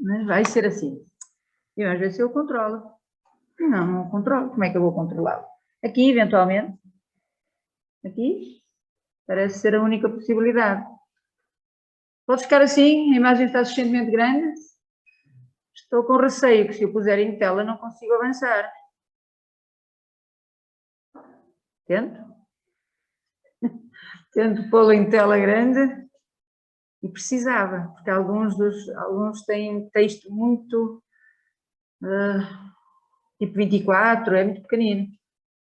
mas vai ser assim. E às vezes eu controlo. Não controlo. Como é que eu vou controlá-lo? Aqui, eventualmente, aqui, parece ser a única possibilidade. Pode ficar assim, a imagem está suficientemente grande. Estou com receio que se eu puser em tela não consigo avançar. Tento pô-lo em tela grande e precisava, porque alguns têm texto muito tipo 24, é muito pequenino.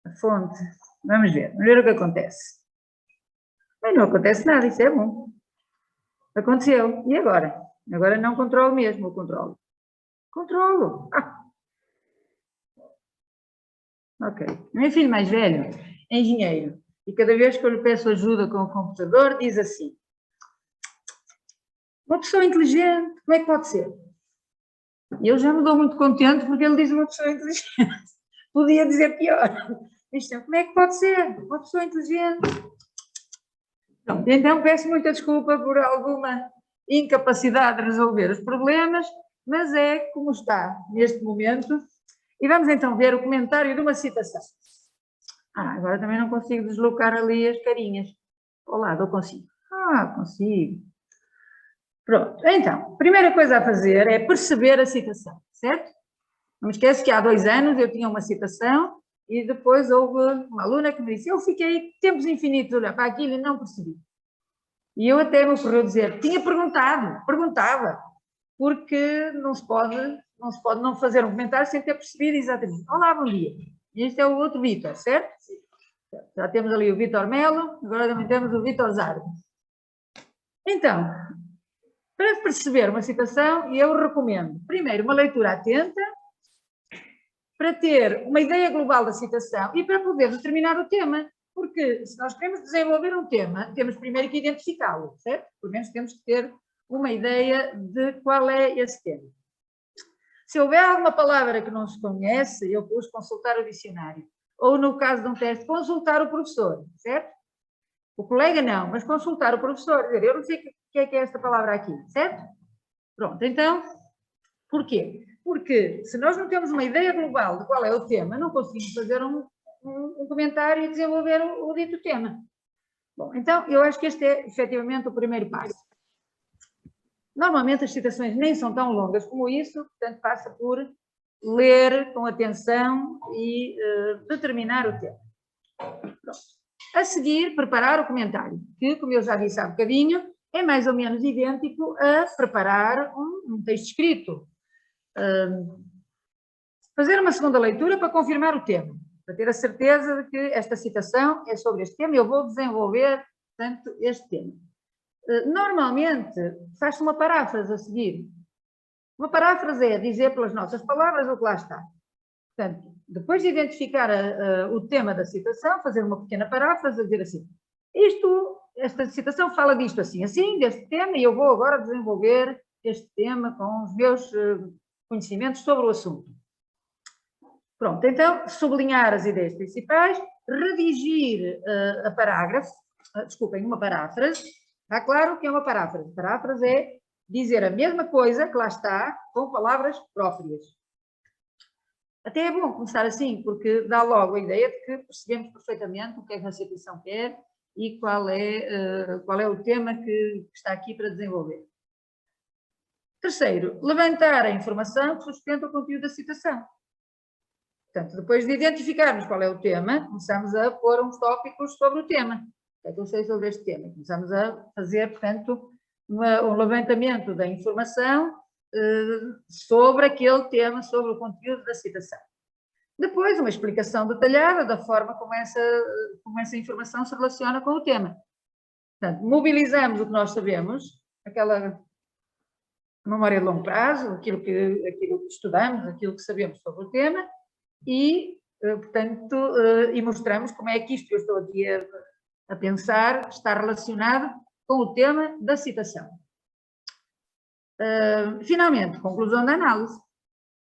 A fonte. Vamos ver o que acontece. Mas não acontece nada, isso é bom. Aconteceu. E agora? Agora não controlo mesmo, eu controlo. Controlo. Ok. O meu filho mais velho é engenheiro. E cada vez que eu lhe peço ajuda com o computador, diz assim: uma pessoa inteligente, como é que pode ser? E eu já me dou muito contente porque ele diz uma pessoa inteligente. Podia dizer pior. Como é que pode ser? Uma pessoa inteligente. Pronto, então peço muita desculpa por alguma incapacidade de resolver os problemas, mas é como está neste momento. E vamos então ver o comentário de uma citação. Agora também não consigo deslocar ali as carinhas. Ao lado, eu consigo. Consigo. Pronto, então, primeira coisa a fazer é perceber a citação, certo? Não me esquece que há 2 anos eu tinha uma citação e depois houve uma aluna que me disse: eu fiquei tempos infinitos a olhar para aquilo e não percebi. E eu até me ocorreu dizer: tinha perguntava, porque não se pode não fazer um comentário sem ter percebido exatamente. Olá, bom dia. Este é o outro Vítor, certo? Já temos ali o Vítor Melo, agora também temos o Vítor Zardo. Então, para perceber uma citação, eu recomendo, primeiro, uma leitura atenta, para ter uma ideia global da citação e para poder determinar o tema. Porque se nós queremos desenvolver um tema, temos primeiro que identificá-lo, certo? Pelo menos temos que ter uma ideia de qual é esse tema. Se houver alguma palavra que não se conhece, eu pus consultar o dicionário. Ou, no caso de um teste, consultar o professor, certo? O colega não, mas consultar o professor. Dizer, eu não sei o que é esta palavra aqui, certo? Pronto, então, porquê? Porque se nós não temos uma ideia global de qual é o tema, não conseguimos fazer um comentário e desenvolver o dito tema. Bom, então, eu acho que este é, efetivamente, o primeiro passo. Normalmente as citações nem são tão longas como isso, portanto passa por ler com atenção e determinar o tema. Pronto. A seguir, preparar o comentário, que, como eu já disse há bocadinho, é mais ou menos idêntico a preparar um texto escrito. Fazer uma segunda leitura para confirmar o tema, para ter a certeza de que esta citação é sobre este tema e eu vou desenvolver, portanto, este tema. Normalmente, faz-se uma paráfrase a seguir. Uma paráfrase é dizer pelas nossas palavras o que lá está. Portanto, depois de identificar o tema da citação, fazer uma pequena paráfrase a dizer assim: esta citação fala disto assim, assim, deste tema, e eu vou agora desenvolver este tema com os meus conhecimentos sobre o assunto. Pronto, então, sublinhar as ideias principais, redigir uma paráfrase. Está claro que é uma paráfrase. Paráfrase é dizer a mesma coisa que lá está, com palavras próprias. Até é bom começar assim, porque dá logo a ideia de que percebemos perfeitamente o que é que a citação quer e qual é o tema que está aqui para desenvolver. Terceiro, levantar a informação que sustenta o conteúdo da citação. Portanto, depois de identificarmos qual é o tema, começamos a pôr uns tópicos sobre o tema. O que é que eu sei sobre este tema? Começamos a fazer, portanto, um levantamento da informação sobre aquele tema, sobre o conteúdo da citação. Depois, uma explicação detalhada da forma como essa informação se relaciona com o tema. Portanto, mobilizamos o que nós sabemos, aquela memória de longo prazo, aquilo que estudamos, aquilo que sabemos sobre o tema, e, portanto, e mostramos como é que isto que eu estou aqui a pensar está relacionado com o tema da citação. Finalmente, conclusão da análise.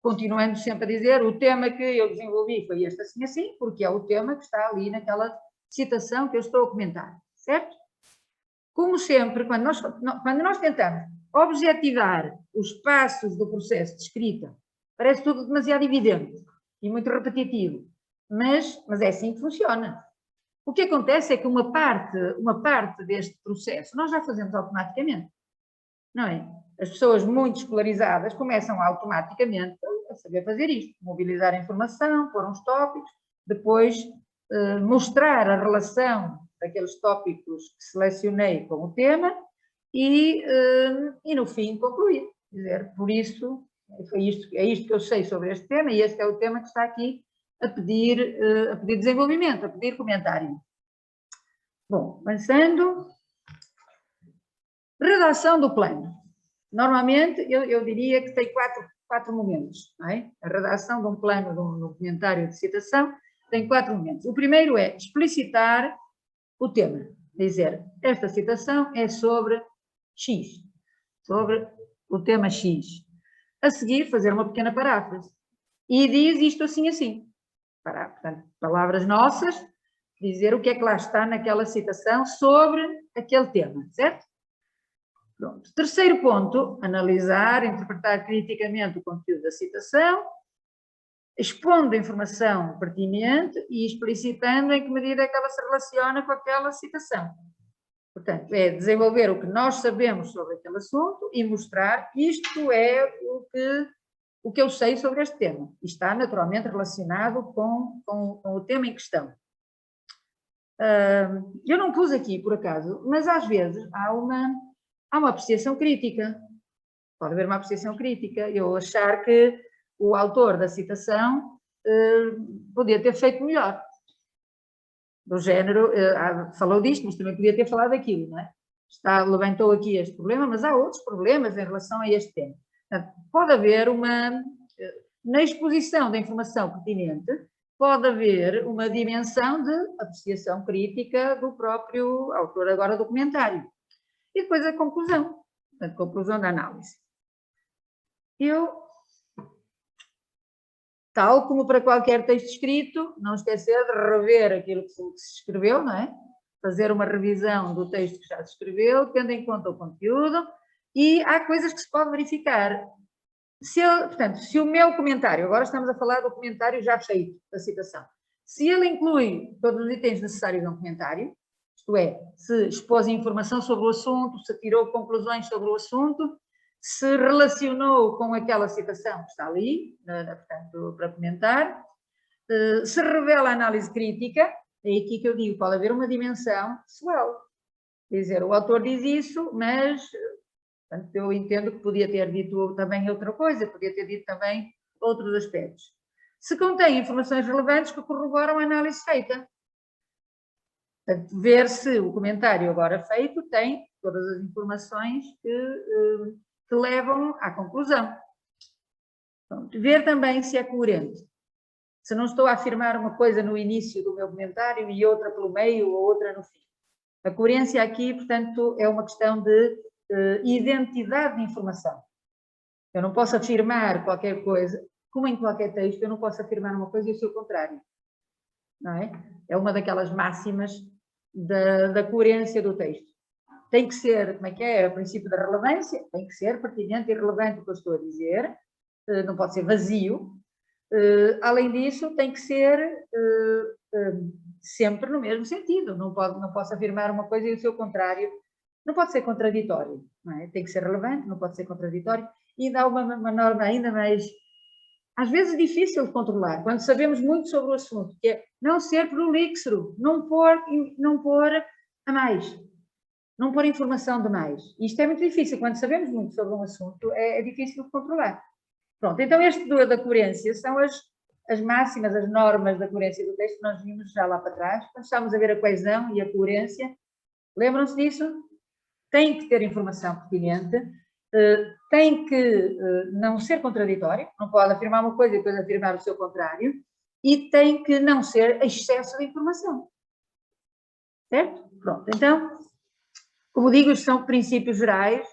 Continuando sempre a dizer, o tema que eu desenvolvi foi este assim assim, porque é o tema que está ali naquela citação que eu estou a comentar, certo? Como sempre, quando nós tentamos objetivar os passos do processo de escrita. Parece tudo demasiado evidente e muito repetitivo, mas é assim que funciona. O que acontece é que uma parte deste processo nós já fazemos automaticamente, não é? As pessoas muito escolarizadas começam automaticamente a saber fazer isto, mobilizar a informação, pôr uns tópicos, depois mostrar a relação daqueles tópicos que selecionei com o tema e no fim concluir. Quer dizer, por isso, é isto que eu sei sobre este tema e este é o tema que está aqui a pedir desenvolvimento, a pedir comentário. Bom, avançando. Redação do plano. Normalmente, eu diria que tem quatro momentos. Não é? A redação de um plano, de um documentário de citação, tem 4 momentos. O primeiro é explicitar o tema. Dizer, esta citação é sobre X. Sobre o tema X. A seguir, fazer uma pequena paráfrase. E diz isto assim, assim. Portanto, palavras nossas, dizer o que é que lá está naquela citação sobre aquele tema, certo? Pronto. Terceiro ponto, analisar, interpretar criticamente o conteúdo da citação, expondo a informação pertinente e explicitando em que medida é que ela se relaciona com aquela citação. Portanto, é desenvolver o que nós sabemos sobre aquele assunto e mostrar que isto é o que eu sei sobre este tema. E está naturalmente relacionado com o tema em questão. Eu não pus aqui, por acaso, mas às vezes há uma apreciação crítica. Pode haver uma apreciação crítica. Eu achar que o autor da citação podia ter feito melhor. Do género, falou disto, mas também podia ter falado daquilo, não é? Levantou aqui este problema, mas há outros problemas em relação a este tema. Portanto, pode haver na exposição da informação pertinente, pode haver uma dimensão de apreciação crítica do próprio autor agora do comentário. E depois a conclusão, a conclusão da análise. Tal como para qualquer texto escrito, não esquecer de rever aquilo que se escreveu, não é? Fazer uma revisão do texto que já se escreveu, tendo em conta o conteúdo, e há coisas que se pode verificar. Portanto, se o meu comentário, agora estamos a falar do comentário já feito, da citação, se ele inclui todos os itens necessários a um comentário, isto é, se expôs informação sobre o assunto, se tirou conclusões sobre o assunto, se relacionou com aquela citação que está ali, portanto, para comentar, se revela análise crítica, é aqui que eu digo, pode haver uma dimensão pessoal. Quer dizer, o autor diz isso, mas portanto, eu entendo que podia ter dito também outra coisa, podia ter dito também outros aspectos. Se contém informações relevantes que corroboram a análise feita. Portanto, ver se o comentário agora feito tem todas as informações que levam à conclusão. Pronto. Ver também se é coerente. Se não estou a afirmar uma coisa no início do meu comentário e outra pelo meio ou outra no fim. A coerência aqui, portanto, é uma questão de identidade de informação. Eu não posso afirmar qualquer coisa, como em qualquer texto, eu não posso afirmar uma coisa e o seu contrário. Não é? É uma daquelas máximas da coerência do texto. Tem que ser, como é que é? O princípio da relevância, tem que ser pertinente e relevante o que eu estou a dizer, não pode ser vazio. Além disso, tem que ser sempre no mesmo sentido. Não posso afirmar uma coisa e o seu contrário. Não pode ser contraditório. Não é? Tem que ser relevante, não pode ser contraditório. E dá uma norma ainda mais, às vezes, difícil de controlar, quando sabemos muito sobre o assunto, que é não ser prolixo, não pôr a mais. Não pôr informação demais. Isto é muito difícil. Quando sabemos muito sobre um assunto, é difícil de controlar. Pronto, então este da coerência são as máximas, as normas da coerência do texto que nós vimos já lá para trás. Quando estamos a ver a coesão e a coerência, lembram-se disso? Tem que ter informação pertinente, tem que não ser contraditório, não pode afirmar uma coisa e depois afirmar o seu contrário, e tem que não ser excesso de informação. Certo? Pronto, então, como digo, estes são princípios gerais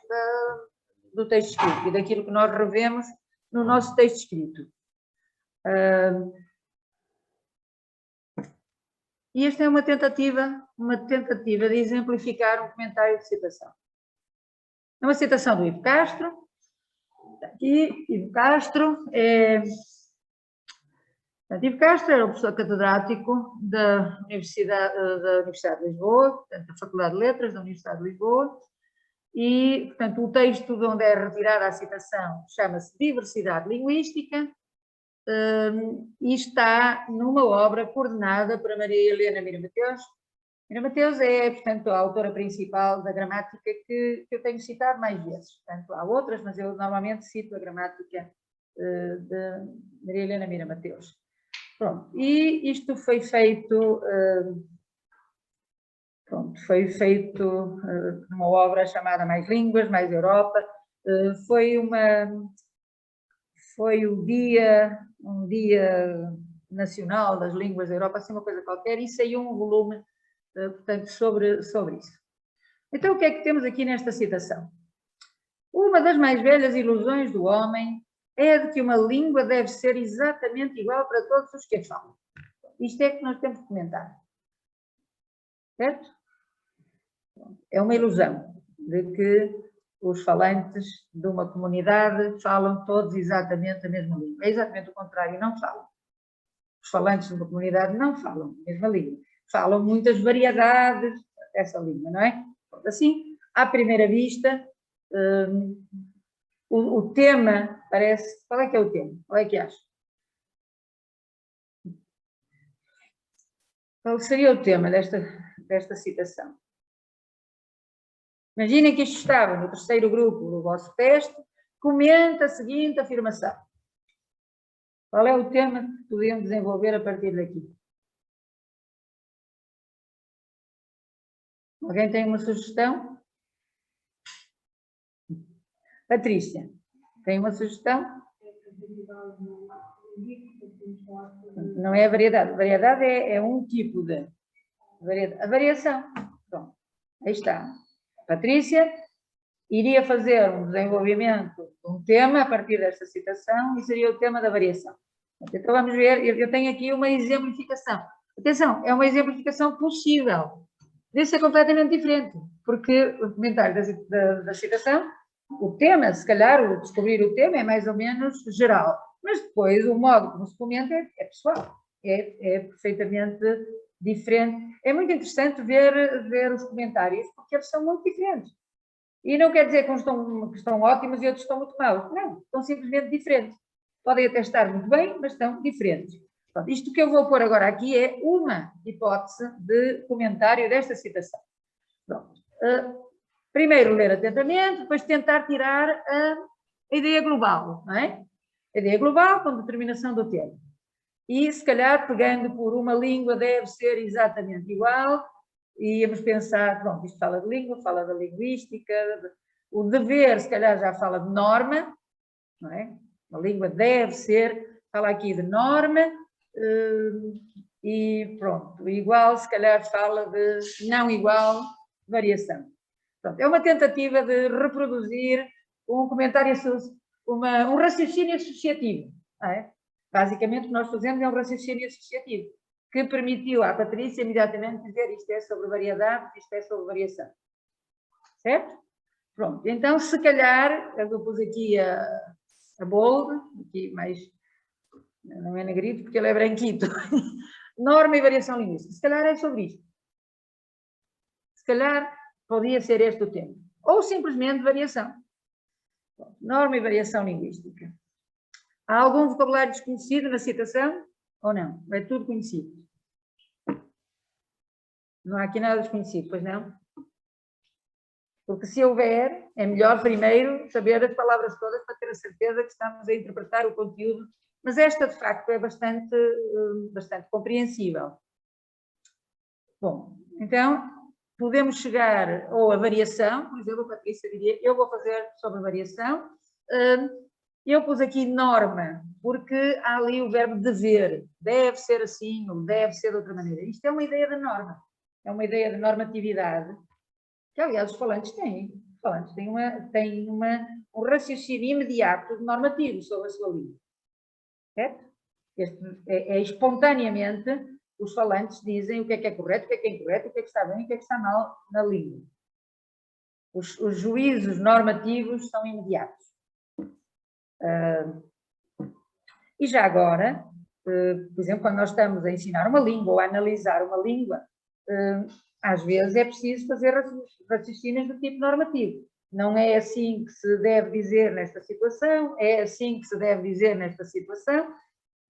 do texto escrito e daquilo que nós revemos no nosso texto escrito. E esta é uma tentativa de exemplificar um comentário de citação. É uma citação do Ivo Castro. Aqui, Ivo Castro Ivo Castro era o professor catedrático da Universidade de Lisboa, portanto, da Faculdade de Letras da Universidade de Lisboa, e, portanto, o texto de onde é retirada a citação chama-se Diversidade Linguística, e está numa obra coordenada por Maria Helena Mira Mateus. Mira Mateus é, portanto, a autora principal da gramática que eu tenho citado mais vezes. Portanto, há outras, mas eu normalmente cito a gramática de Maria Helena Mira Mateus. Pronto, e isto foi feito, numa obra chamada Mais Línguas, Mais Europa. Foi um dia nacional das línguas da Europa, assim uma coisa qualquer, e saiu um volume, portanto, sobre isso. Então, o que é que temos aqui nesta citação? Uma das mais velhas ilusões do homem é a de que uma língua deve ser exatamente igual para todos os que a falam. Isto é que nós temos que comentar. Certo? É uma ilusão de que os falantes de uma comunidade falam todos exatamente a mesma língua. É exatamente o contrário, não falam. Os falantes de uma comunidade não falam a mesma língua. Falam muitas variedades dessa língua, não é? Assim, à primeira vista, o tema parece... Qual é que é o tema? Qual é que acha? Qual seria o tema desta citação? Imaginem que isto estava no terceiro grupo do vosso teste, comenta a seguinte afirmação. Qual é o tema que podemos desenvolver a partir daqui? Alguém tem uma sugestão? Patrícia, tem uma sugestão? Não é a variedade. A variedade é um tipo de... A variação. Pronto, aí está. Patrícia iria fazer um desenvolvimento de um tema a partir desta citação e seria o tema da variação. Então vamos ver, eu tenho aqui uma exemplificação. Atenção, é uma exemplificação possível. Isso é completamente diferente, porque o comentário da citação, o tema, se calhar, descobrir o tema é mais ou menos geral, mas depois o modo como se comenta é pessoal, é perfeitamente diferente. É muito interessante ver os comentários, porque eles são muito diferentes. E não quer dizer que uns estão ótimos e outros estão muito maus. Não, estão simplesmente diferentes. Podem até estar muito bem, mas estão diferentes. Pronto, isto que eu vou pôr agora aqui é uma hipótese de comentário desta citação. Pronto. Primeiro ler atentamente, depois tentar tirar a ideia global, não é? A ideia global com determinação do tema. E, se calhar, pegando por uma língua deve ser exatamente igual, e íamos pensar, pronto, isto fala de língua, fala da linguística, o dever, se calhar, já fala de norma, não é? A língua deve ser, fala aqui de norma, e pronto, igual, se calhar, fala de não igual, variação. Pronto, é uma tentativa de reproduzir um comentário, um raciocínio associativo, não é? Basicamente, o que nós fazemos é um raciocínio associativo, que permitiu à Patrícia imediatamente dizer isto é sobre variedade, isto é sobre variação. Certo? Pronto, então, se calhar, eu pus aqui a bold, aqui mais, não é negrito, porque ele é branquito, norma e variação linguística. Se calhar é sobre isto. Se calhar podia ser este o tema. Ou simplesmente variação. Norma e variação linguística. Há algum vocabulário desconhecido na citação? Ou não? É tudo conhecido. Não há aqui nada desconhecido, pois não? Porque se houver, é melhor primeiro saber as palavras todas para ter a certeza que estamos a interpretar o conteúdo. Mas esta, de facto, é bastante compreensível. Bom, então, podemos chegar ou a variação, por exemplo, a Patrícia diria, eu vou fazer sobre variação. Eu pus aqui norma, porque há ali o verbo dever, deve ser assim ou deve ser de outra maneira. Isto é uma ideia de norma, é uma ideia de normatividade, que aliás os falantes têm. Os falantes têm um raciocínio imediato de normativo sobre a sua língua. Certo? Espontaneamente, os falantes dizem o que é correto, o que é incorreto, o que está bem e o que está mal na língua. Os juízos normativos são imediatos. E já agora, por exemplo, quando nós estamos a ensinar uma língua ou a analisar uma língua, às vezes é preciso fazer raciocínios do tipo normativo. Não é assim que se deve dizer nesta situação, é assim que se deve dizer nesta situação.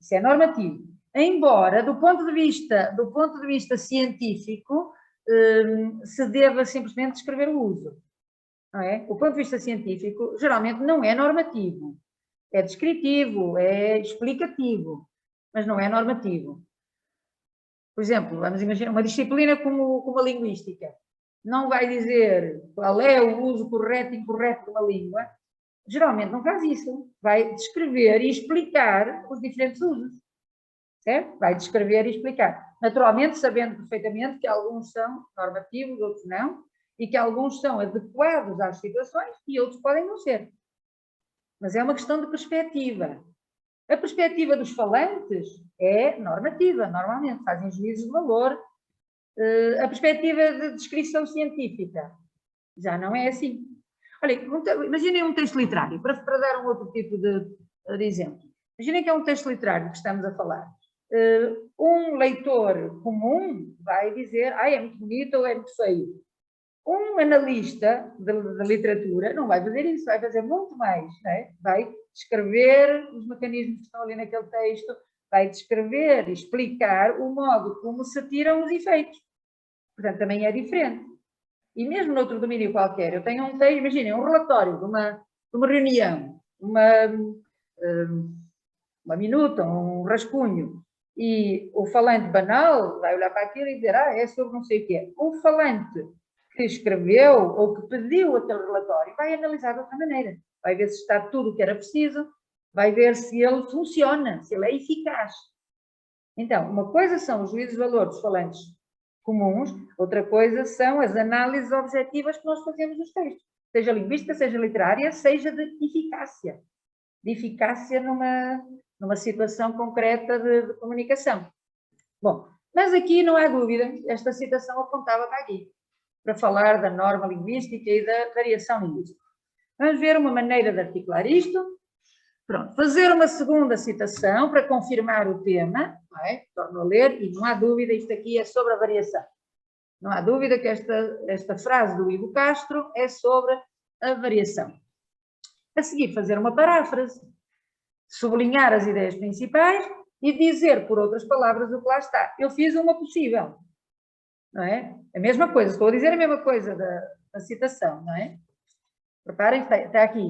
Isso é normativo. Embora, do ponto de vista científico, se deva simplesmente descrever o uso. Não é? O ponto de vista científico, geralmente, não é normativo. É descritivo, é explicativo, mas não é normativo. Por exemplo, vamos imaginar uma disciplina como a linguística. Não vai dizer qual é o uso correto e incorreto de uma língua. Geralmente não faz isso. Vai descrever e explicar os diferentes usos. Certo? Vai descrever e explicar. Naturalmente, sabendo perfeitamente que alguns são normativos, outros não, e que alguns são adequados às situações e outros podem não ser. Mas é uma questão de perspectiva. A perspectiva dos falantes é normativa, normalmente, fazem juízos de valor. A perspectiva de descrição científica já não é assim. Olha, imaginem um texto literário, para dar um outro tipo de exemplo. Imaginem que é um texto literário que estamos a falar. Um leitor comum vai dizer, é muito bonito ou é muito feio. Um analista de literatura não vai fazer isso, vai fazer muito mais, né? Vai descrever os mecanismos que estão ali naquele texto, vai descrever e explicar o modo como se tiram os efeitos. Portanto, também é diferente. E mesmo noutro domínio qualquer, eu tenho um texto, imaginem, um relatório de uma reunião, uma minuta, um rascunho, e o falante banal vai olhar para aquilo e dizer, é sobre não sei o quê. O falante que escreveu ou que pediu aquele relatório vai analisar de outra maneira. Vai ver se está tudo o que era preciso, vai ver se ele funciona, se ele é eficaz. Então, uma coisa são os juízos de valor dos falantes comuns, outra coisa são as análises objetivas que nós fazemos nos textos, seja linguística, seja literária, seja de eficácia numa situação concreta de comunicação. Bom, mas aqui não há dúvida, esta citação apontava para aqui, para falar da norma linguística e da variação linguística. Vamos ver uma maneira de articular isto. Pronto, fazer uma segunda citação para confirmar o tema, não é? Torno a ler, e não há dúvida, isto aqui é sobre a variação. Não há dúvida que esta frase do Ivo Castro é sobre a variação. A seguir, fazer uma paráfrase, sublinhar as ideias principais e dizer, por outras palavras, o que lá está. Eu fiz uma possível, não é? A mesma coisa, estou a dizer a mesma coisa da citação, não é? Reparem que está aqui.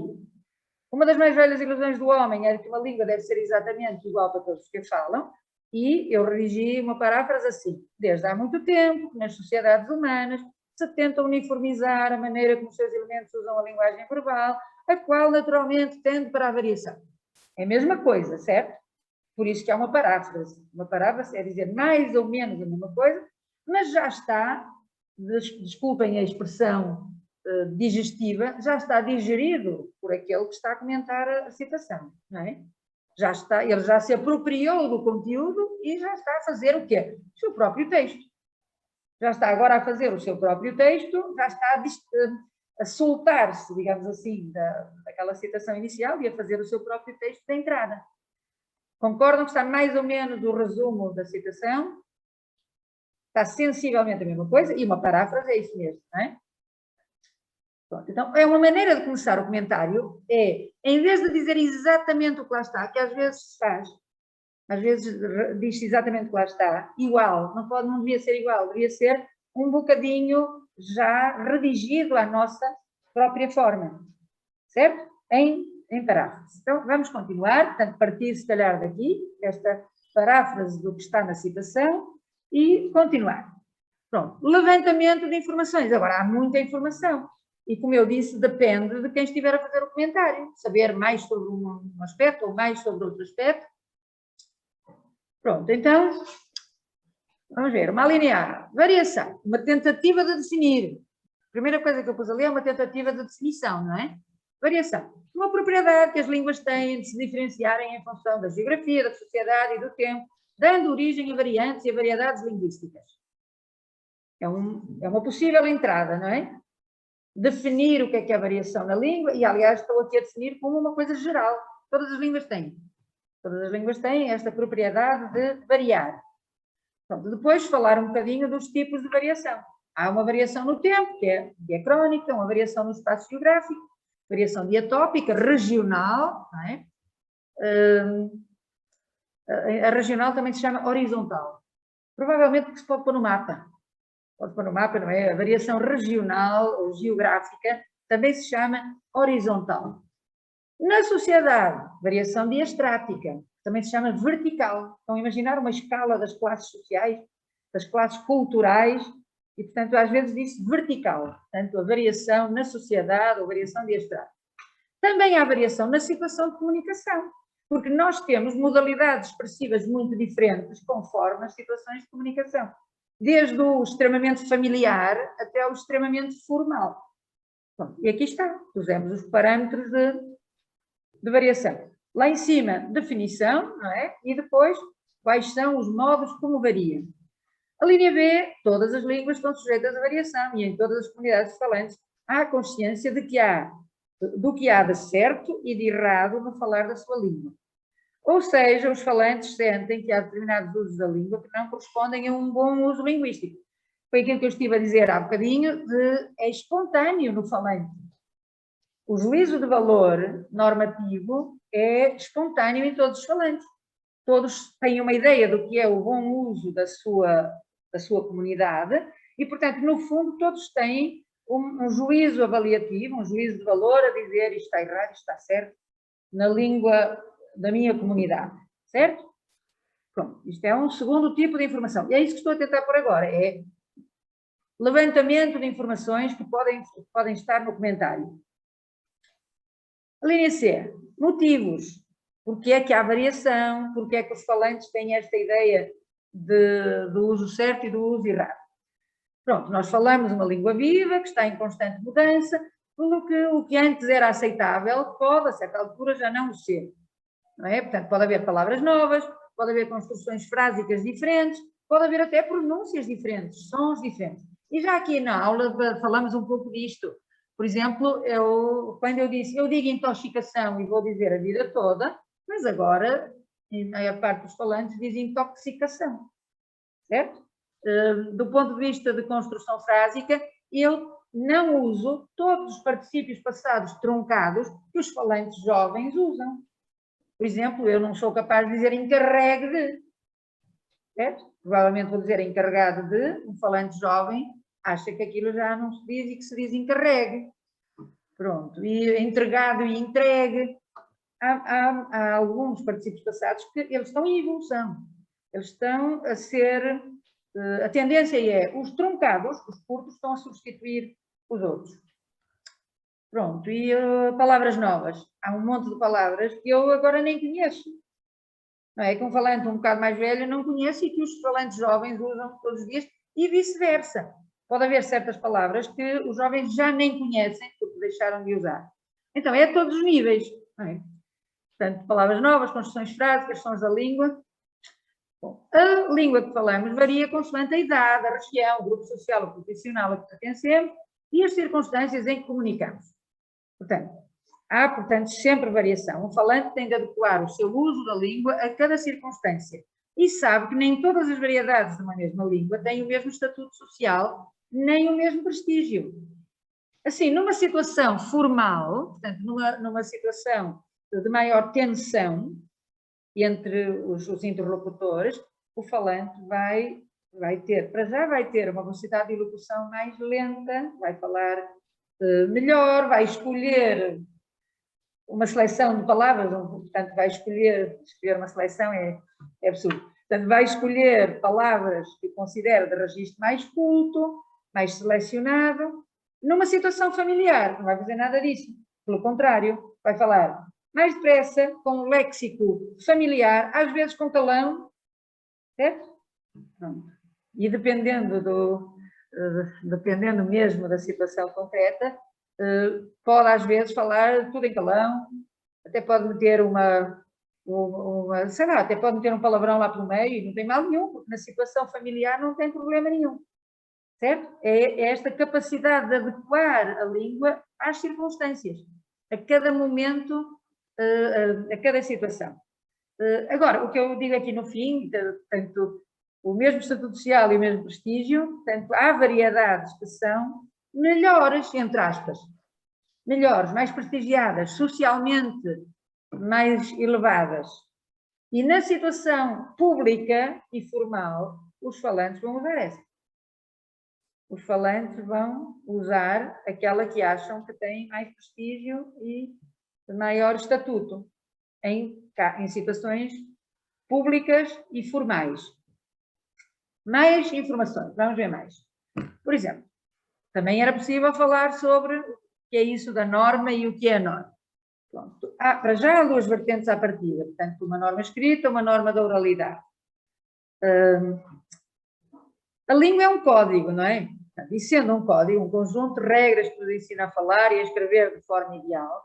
Uma das mais velhas ilusões do homem é que uma língua deve ser exatamente igual para todos os que falam, e eu redigi uma paráfrase assim: desde há muito tempo, nas sociedades humanas, se tenta uniformizar a maneira como os seus elementos usam a linguagem verbal, a qual naturalmente tende para a variação. É a mesma coisa, certo? Por isso que há uma paráfrase. Uma paráfrase é dizer mais ou menos a mesma coisa, mas já está, desculpem a expressão digestiva, já está digerido por aquele que está a comentar a citação, não é? Já está, ele já se apropriou do conteúdo e já está a fazer o quê? O seu próprio texto. Já está agora a fazer o seu próprio texto, já está a soltar-se, digamos assim, daquela citação inicial e a fazer o seu próprio texto de entrada. Concordam que está mais ou menos o resumo da citação? Está sensivelmente a mesma coisa, e uma paráfrase é isso mesmo, não é? Pronto, então, é uma maneira de começar o comentário, em vez de dizer exatamente o que lá está, que às vezes se faz, às vezes diz exatamente o que lá está, igual, não devia ser igual, devia ser um bocadinho já redigido à nossa própria forma, certo? Em paráfrase. Então, vamos continuar, portanto, partir se calhar daqui, desta paráfrase do que está na citação, e continuar. Pronto, levantamento de informações. Agora, há muita informação. E, como eu disse, depende de quem estiver a fazer o comentário. Saber mais sobre um aspecto ou mais sobre outro aspecto. Pronto, então, vamos ver. Uma linear. Variação. Uma tentativa de definir. A primeira coisa que eu pus ali é uma tentativa de definição, não é? Variação. Uma propriedade que as línguas têm de se diferenciarem em função da geografia, da sociedade e do tempo, dando origem a variantes e a variedades linguísticas. É uma possível entrada, não é? definir o que é a variação na língua, e aliás estou aqui a definir como uma coisa geral. Todas as línguas têm. Todas as línguas têm esta propriedade de variar. Pronto, depois falar um bocadinho dos tipos de variação. Há uma variação no tempo, que é diacrónica, uma variação no espaço geográfico, variação diatópica, regional, não é? A regional também se chama horizontal. Provavelmente porque se pode pôr no mapa. Pode pôr no mapa, não é? A variação regional ou geográfica também se chama horizontal. Na sociedade, variação diastrática, também se chama vertical. Estão a imaginar uma escala das classes sociais, das classes culturais, e, portanto, às vezes diz vertical. Portanto, a variação na sociedade ou variação diastrática. Também há variação na situação de comunicação, porque nós temos modalidades expressivas muito diferentes conforme as situações de comunicação. Desde o extremamente familiar até o extremamente formal. Bom, e aqui está, pusemos os parâmetros de variação. Lá em cima, definição, não é? E depois, quais são os modos como varia. A linha B, todas as línguas estão sujeitas a variação e em todas as comunidades falantes há consciência do que há de certo e de errado no falar da sua língua. Ou seja, os falantes sentem que há determinados usos da língua que não correspondem a um bom uso linguístico. Foi aquilo que eu estive a dizer há bocadinho, é espontâneo no falante. O juízo de valor normativo é espontâneo em todos os falantes. Todos têm uma ideia do que é o bom uso da sua comunidade e, portanto, no fundo, todos têm um juízo avaliativo, um juízo de valor a dizer isto está errado, isto está certo, na língua da minha comunidade, certo? Pronto, isto é um segundo tipo de informação. E é isso que estou a tentar por agora, é levantamento de informações que podem estar no comentário. A linha C, motivos. Porque é que há variação, porque é que os falantes têm esta ideia do uso certo e do uso errado. Pronto, nós falamos uma língua viva, que está em constante mudança, pelo que o que antes era aceitável pode, a certa altura, já não o ser. Não é? Portanto, pode haver palavras novas, pode haver construções frásicas diferentes, pode haver até pronúncias diferentes, sons diferentes. E já aqui na aula falamos um pouco disto. Por exemplo, quando eu disse, eu digo intoxicação e vou dizer a vida toda, mas agora, a maior parte dos falantes diz intoxicação, certo? Do ponto de vista de construção frásica, eu não uso todos os particípios passados truncados que os falantes jovens usam. Por exemplo, eu não sou capaz de dizer encarregue de, certo? Provavelmente vou dizer encarregado de, um falante jovem acha que aquilo já não se diz e que se diz encarregue. Pronto, e entregado e entregue. Há alguns particípios passados que eles estão em evolução. Eles estão a ser... A tendência é os truncados, os curtos, estão a substituir os outros. Pronto, e palavras novas. Há um monte de palavras que eu agora nem conheço. Não é? Que um falante um bocado mais velho não conhece e que os falantes jovens usam todos os dias e vice-versa. Pode haver certas palavras que os jovens já nem conhecem porque deixaram de usar. Então, é a todos os níveis. Não é? Portanto, palavras novas, construções frásicas, sons da língua. Bom, a língua que falamos varia consoante a idade, a região, o grupo social ou profissional a que pertencemos e as circunstâncias em que comunicamos. Portanto, há, sempre variação. Um falante tem de adequar o seu uso da língua a cada circunstância e sabe que nem todas as variedades de uma mesma língua têm o mesmo estatuto social, nem o mesmo prestígio. Assim, numa situação formal, portanto, numa situação de maior tensão entre os interlocutores, o falante vai ter, para já vai ter uma velocidade de elocução mais lenta, vai falar melhor, vai escolher uma seleção de palavras, portanto, vai escolher uma seleção é absurdo. Portanto, vai escolher palavras que considera de registro mais culto, mais selecionado. Numa situação familiar, não vai fazer nada disso. Pelo contrário, vai falar mais depressa, com um léxico familiar, às vezes com calão, certo? Pronto. E dependendo mesmo da situação concreta, pode às vezes falar tudo em calão, até pode meter sei lá, até pode meter um palavrão lá pelo meio, não tem mal nenhum, porque na situação familiar não tem problema nenhum, certo? É esta capacidade de adequar a língua às circunstâncias, a cada momento, a cada situação. Agora, o que eu digo aqui no fim, portanto, o mesmo estatuto social e o mesmo prestígio, portanto, há variedades que são melhores, entre aspas, melhores, mais prestigiadas, socialmente mais elevadas. E na situação pública e formal, os falantes vão usar essa. Os falantes vão usar aquela que acham que tem mais prestígio e maior estatuto em situações públicas e formais. Mais informações, vamos ver mais. Por exemplo, também era possível falar sobre o que é isso da norma e o que é a norma. Pronto. Para já há duas vertentes à partida, portanto, uma norma escrita, uma norma da oralidade. A língua é um código, não é? E sendo um código, um conjunto de regras que nos ensina a falar e a escrever de forma ideal,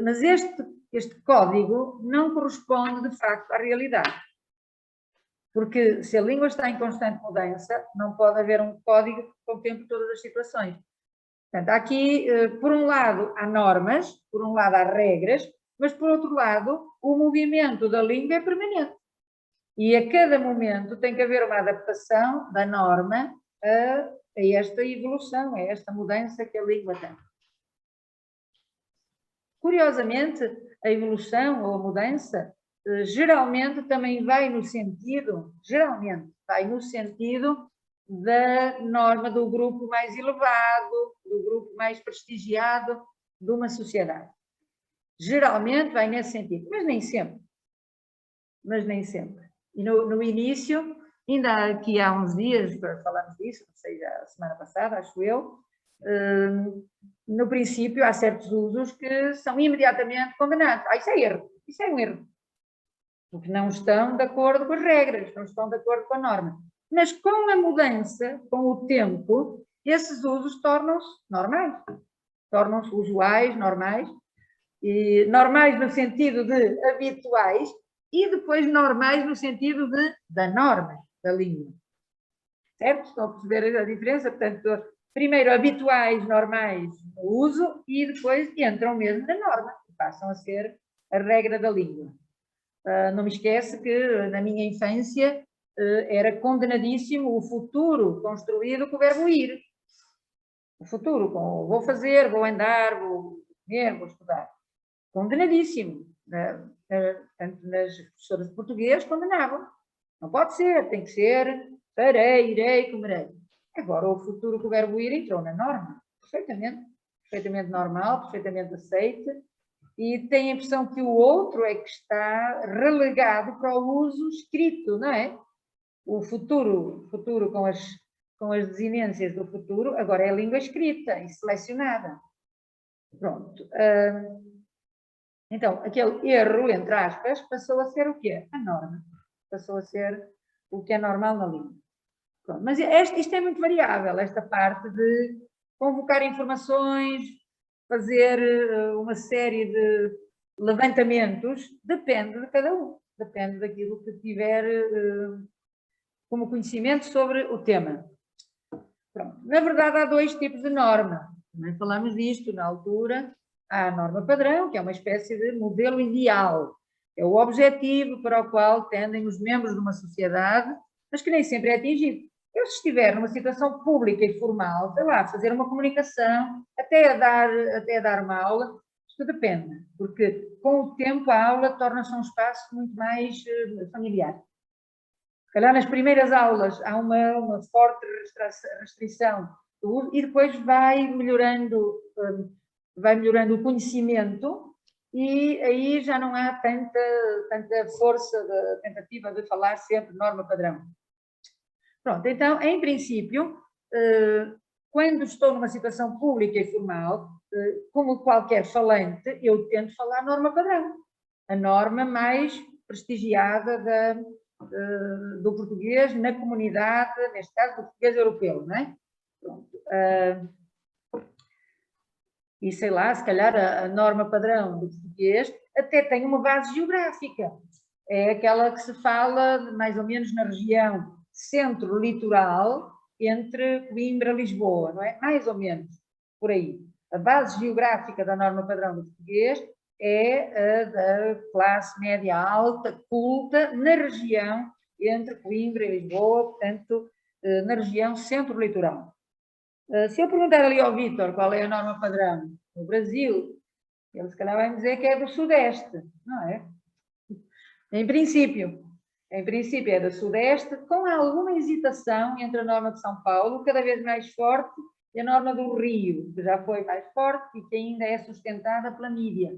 mas este código não corresponde, de facto, à realidade. Porque se a língua está em constante mudança, não pode haver um código que contemple todas as situações. Portanto, aqui, por um lado, há normas, por um lado, há regras, mas, por outro lado, o movimento da língua é permanente. E a cada momento tem que haver uma adaptação da norma a esta evolução, a esta mudança que a língua tem. Curiosamente, a evolução ou a mudança geralmente também vai no sentido, da norma do grupo mais elevado, do grupo mais prestigiado de uma sociedade. Geralmente vai nesse sentido, mas nem sempre. E no início, ainda aqui há uns dias, falamos disso, não sei, a semana passada, acho eu, no princípio há certos usos que são imediatamente condenados. Isso é erro, isso é um erro. Porque não estão de acordo com as regras, não estão de acordo com a norma. Mas com a mudança, com o tempo, esses usos tornam-se normais. Tornam-se usuais, normais. E normais no sentido de habituais e depois normais no sentido da norma da língua. Certo? Estão a perceber a diferença? Portanto, primeiro habituais, normais no uso e depois entram mesmo na norma, que passam a ser a regra da língua. Não me esquece que na minha infância era condenadíssimo o futuro construído com o verbo ir. O futuro, com vou fazer, vou andar, vou comer, vou estudar. Condenadíssimo. Tanto nas professoras de português condenavam. Não pode ser, tem que ser farei, irei, comerei. Agora o futuro com o verbo ir entrou na norma. Perfeitamente normal, perfeitamente aceite. E tem a impressão que o outro é que está relegado para o uso escrito, não é? O futuro com as desinências do futuro, agora é a língua escrita e selecionada. Pronto. Então, aquele erro, entre aspas, passou a ser o quê? A norma. Passou a ser o que é normal na língua. Pronto. Mas isto é muito variável, esta parte de convocar informações, fazer uma série de levantamentos, depende de cada um, depende daquilo que tiver como conhecimento sobre o tema. Pronto. Na verdade, há dois tipos de norma. Também falamos disto na altura. Há a norma padrão, que é uma espécie de modelo ideal. É o objetivo para o qual tendem os membros de uma sociedade, mas que nem sempre é atingido. Eu, se estiver numa situação pública e formal, sei lá, fazer uma comunicação, até a dar uma aula, isto depende, porque com o tempo a aula torna-se um espaço muito mais familiar. Se calhar nas primeiras aulas há uma forte restrição do uso e depois vai melhorando o conhecimento e aí já não há tanta força da tentativa de falar sempre norma padrão. Pronto, então, em princípio, quando estou numa situação pública e formal, como qualquer falante, eu tento falar norma padrão, a norma mais prestigiada do português na comunidade, neste caso do português europeu, não é? Pronto. E sei lá, se calhar a norma padrão do português até tem uma base geográfica, é aquela que se fala mais ou menos na região centro-litoral entre Coimbra e Lisboa, não é? Mais ou menos, por aí. A base geográfica da norma padrão do português é a da classe média alta, culta, na região entre Coimbra e Lisboa, portanto, na região centro-litoral. Se eu perguntar ali ao Vítor qual é a norma padrão no Brasil, ele se calhar vai me dizer que é do Sudeste, não é? Em princípio é do Sudeste, com alguma hesitação entre a norma de São Paulo, cada vez mais forte, e a norma do Rio, que já foi mais forte e que ainda é sustentada pela mídia,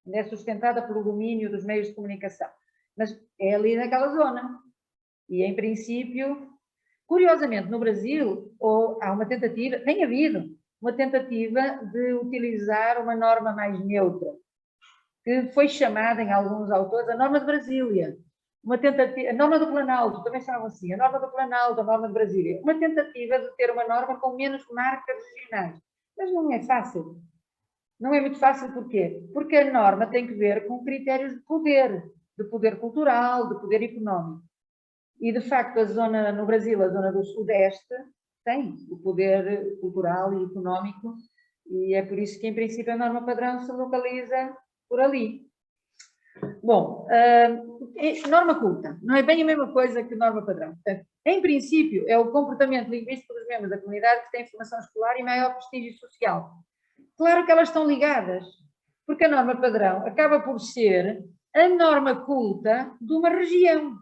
ainda é sustentada pelo domínio dos meios de comunicação. Mas é ali naquela zona. E, em princípio, curiosamente, no Brasil, há uma tentativa, tem havido uma tentativa de utilizar uma norma mais neutra, que foi chamada, em alguns autores, a norma de Brasília. Uma tentativa, a norma do Planalto, também chamam assim, a norma do Planalto, a norma de Brasília. Uma tentativa de ter uma norma com menos marcas regionais. Mas não é fácil. Não é muito fácil, porquê? Porque a norma tem que ver com critérios de poder cultural, de poder económico. E, de facto, a zona, no Brasil, a zona do Sudeste, tem o poder cultural e económico, e é por isso que, em princípio, a norma padrão se localiza por ali. Bom, norma culta não é bem a mesma coisa que norma padrão. Portanto, em princípio, é o comportamento linguístico dos membros da comunidade que tem formação escolar e maior prestígio social. Claro que elas estão ligadas, porque a norma padrão acaba por ser a norma culta de uma região.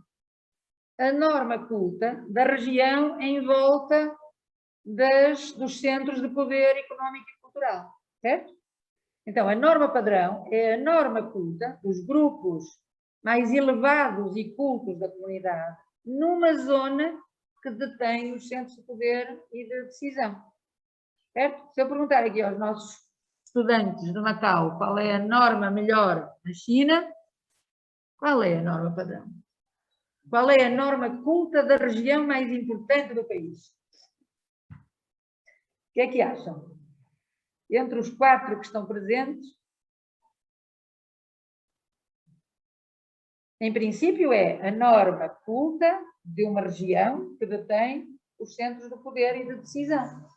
A norma culta da região em volta dos centros de poder económico e cultural, certo? Então, a norma padrão é a norma culta dos grupos mais elevados e cultos da comunidade numa zona que detém os centros de poder e de decisão, certo? Se eu perguntar aqui aos nossos estudantes de Macau qual é a norma melhor na China, qual é a norma padrão? Qual é a norma culta da região mais importante do país? O que é que acham? Entre os 4 que estão presentes, em princípio é a norma culta de uma região que detém os centros de poder e de decisão.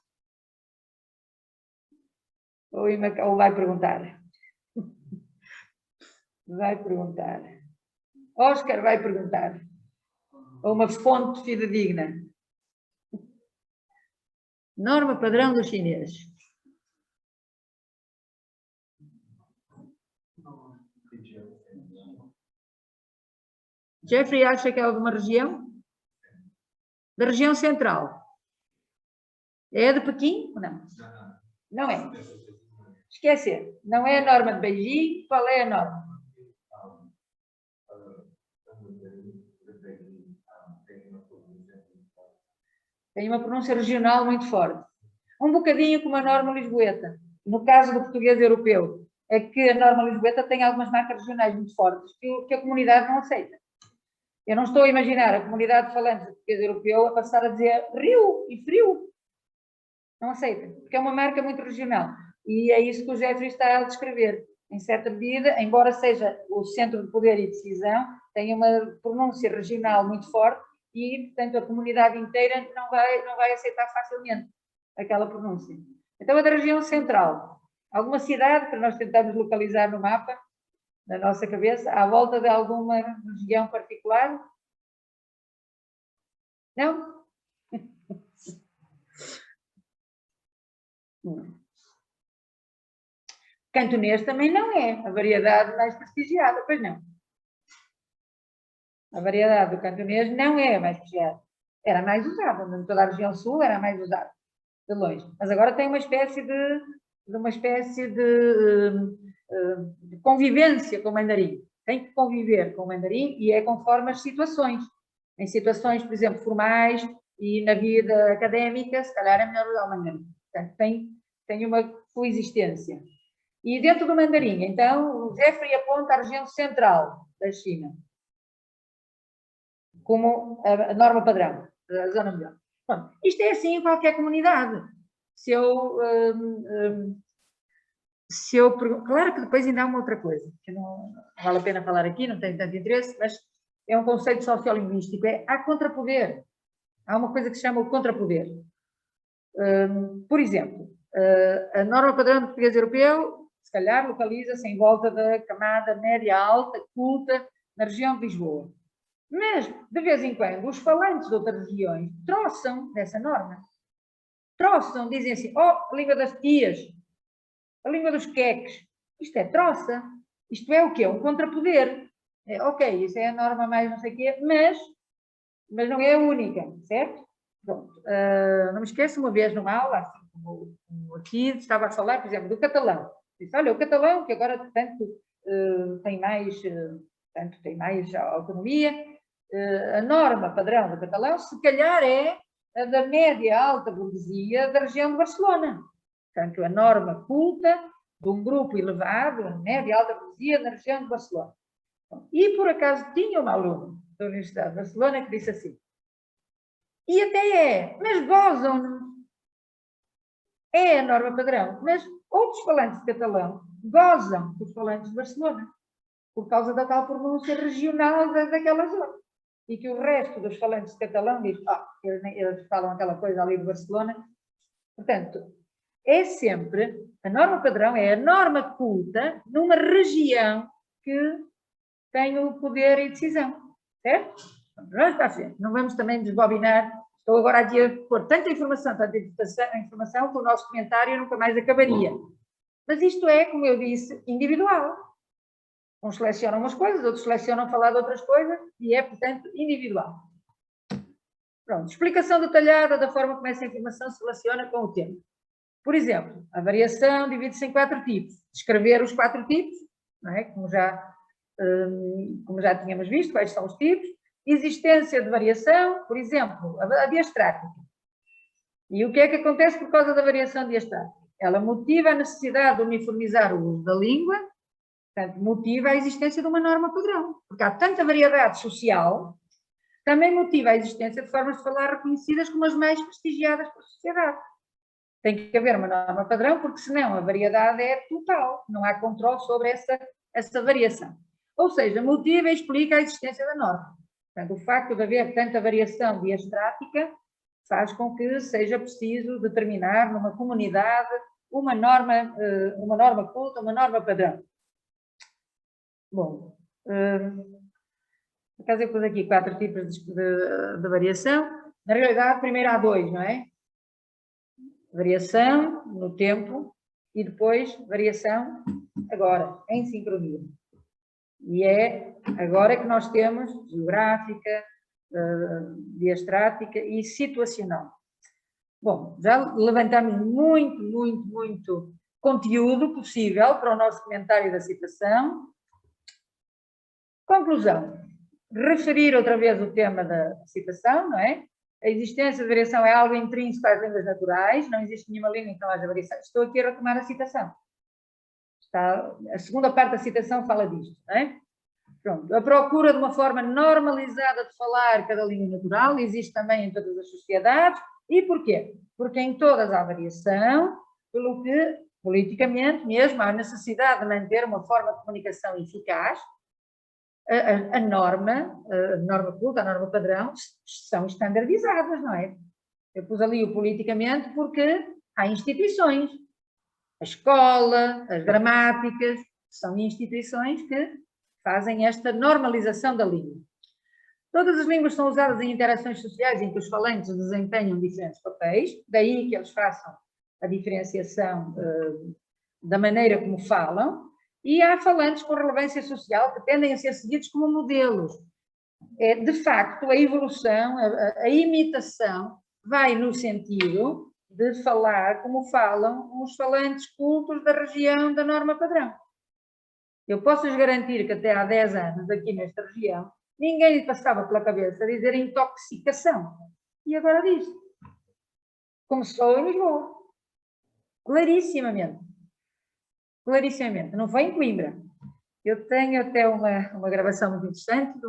Ou vai perguntar? Vai perguntar. Oscar vai perguntar. Ou uma fonte fidedigna. Norma padrão do chinês. Jeffrey acha que é de uma região? Da região central. É de Pequim ou não? Não é. Esquecer. Não é a norma de Beijing. Qual é a norma? Tem uma pronúncia regional muito forte. Um bocadinho como a norma lisboeta. No caso do português europeu, é que a norma lisboeta tem algumas marcas regionais muito fortes que a comunidade não aceita. Eu não estou a imaginar a comunidade falante do português europeu a passar a dizer rio e frio. Não aceita, porque é uma marca muito regional. E é isso que o Jeffrey está a descrever. Em certa medida, embora seja o centro de poder e decisão, tem uma pronúncia regional muito forte e, portanto, a comunidade inteira não vai aceitar facilmente aquela pronúncia. Então, a da região central. Alguma cidade que nós tentamos localizar no mapa, na nossa cabeça, à volta de alguma região particular? Não? Cantonês também não é a variedade mais prestigiada, pois não. A variedade do cantonês não é a mais prestigiada. Era mais usada, em toda a região sul era mais usada, de longe. Mas agora tem uma espécie de convivência com o mandarim. Tem que conviver com o mandarim e é conforme as situações. Em situações, por exemplo, formais e na vida académica, se calhar é melhor usar o mandarim. Portanto, tem uma coexistência. E dentro do mandarim, então, o Jeffrey aponta a região central da China como a norma padrão, a zona melhor. Bom, isto é assim em qualquer comunidade. Claro que depois ainda há uma outra coisa, que não vale a pena falar aqui, não tem tanto interesse, mas é um conceito sociolinguístico, há contrapoder. Há uma coisa que se chama o contrapoder. Por exemplo, a norma padrão de português europeu, se calhar, localiza-se em volta da camada média alta, culta, na região de Lisboa. Mas, de vez em quando, os falantes de outras regiões troçam dessa norma. Troçam, dizem assim, a língua das tias, a língua dos queques. Isto é troça. Isto é o quê? Um contrapoder. Ok, isso é a norma mais não sei o quê, mas não é a única, certo? Pronto. Não me esqueço, uma vez numa aula, assim como aqui, estava a falar, por exemplo, do catalão. Disse, olha, o catalão, que agora tanto tem mais autonomia, a norma padrão do catalão, se calhar é a da média alta burguesia da região de Barcelona. Portanto, a norma culta de um grupo elevado, a média alta burguesia da região de Barcelona. E, por acaso, tinha uma aluna da Universidade de Barcelona que disse assim, e até mas gozam-nos. É a norma padrão, mas outros falantes de catalão gozam dos falantes de Barcelona, por causa da tal pronúncia regional daquela zona. E que o resto dos falantes de catalão diz, eles falam aquela coisa ali de Barcelona. Portanto, é sempre, a norma padrão é a norma culta numa região que tem o poder e decisão, certo? Vamos para a frente, não vamos também desbobinar. Estou agora aqui a pôr tanta informação que o nosso comentário nunca mais acabaria. Mas isto é, como eu disse, individual. Uns selecionam umas coisas, outros selecionam falar de outras coisas, e é, portanto, individual. Pronto, explicação detalhada da forma como essa informação se relaciona com o tema. Por exemplo, a variação divide-se em 4 tipos. Descrever os 4 tipos, não é? Como já tínhamos visto, quais são os tipos. Existência de variação, por exemplo, a diastrática. E o que é que acontece por causa da variação diastrática? Ela motiva a necessidade de uniformizar o uso da língua, portanto, motiva a existência de uma norma padrão. Porque há tanta variedade social, também motiva a existência de formas de falar reconhecidas como as mais prestigiadas pela sociedade. Tem que haver uma norma padrão, porque senão a variedade é total, não há controle sobre essa variação. Ou seja, motiva e explica a existência da norma. Portanto, o facto de haver tanta variação diastrática faz com que seja preciso determinar numa comunidade uma norma culta, uma norma padrão. Bom, por acaso eu pus aqui 4 tipos de variação. Na realidade, primeiro há 2, não é? Variação no tempo e depois variação agora, em sincronia. E é agora que nós temos geográfica, diastrática e situacional. Bom, já levantamos muito conteúdo possível para o nosso comentário da citação. Conclusão. Referir outra vez o tema da citação, não é? A existência de variação é algo intrínseco às línguas naturais, não existe nenhuma língua em que não haja variação. Estou aqui a retomar a citação. A segunda parte da citação fala disto, não é? Pronto. A procura de uma forma normalizada de falar cada língua natural existe também em todas as sociedades. E porquê? Porque em todas há variação, pelo que, politicamente mesmo, há necessidade de manter uma forma de comunicação eficaz. A norma culta, a norma padrão, são estandardizadas, não é? Eu pus ali o politicamente porque há instituições. A escola, as gramáticas, são instituições que fazem esta normalização da língua. Todas as línguas são usadas em interações sociais em que os falantes desempenham diferentes papéis, daí que eles façam a diferenciação da maneira como falam, e há falantes com relevância social que tendem a ser seguidos como modelos. De facto, a evolução, a imitação, vai no sentido de falar como falam os falantes cultos da região da norma padrão. Eu posso-lhes garantir que até há 10 anos, aqui nesta região, ninguém lhe passava pela cabeça dizer intoxicação. E agora diz. Começou em Lisboa. Clarissimamente. Clarissimamente. Não foi em Coimbra. Eu tenho até uma gravação muito interessante de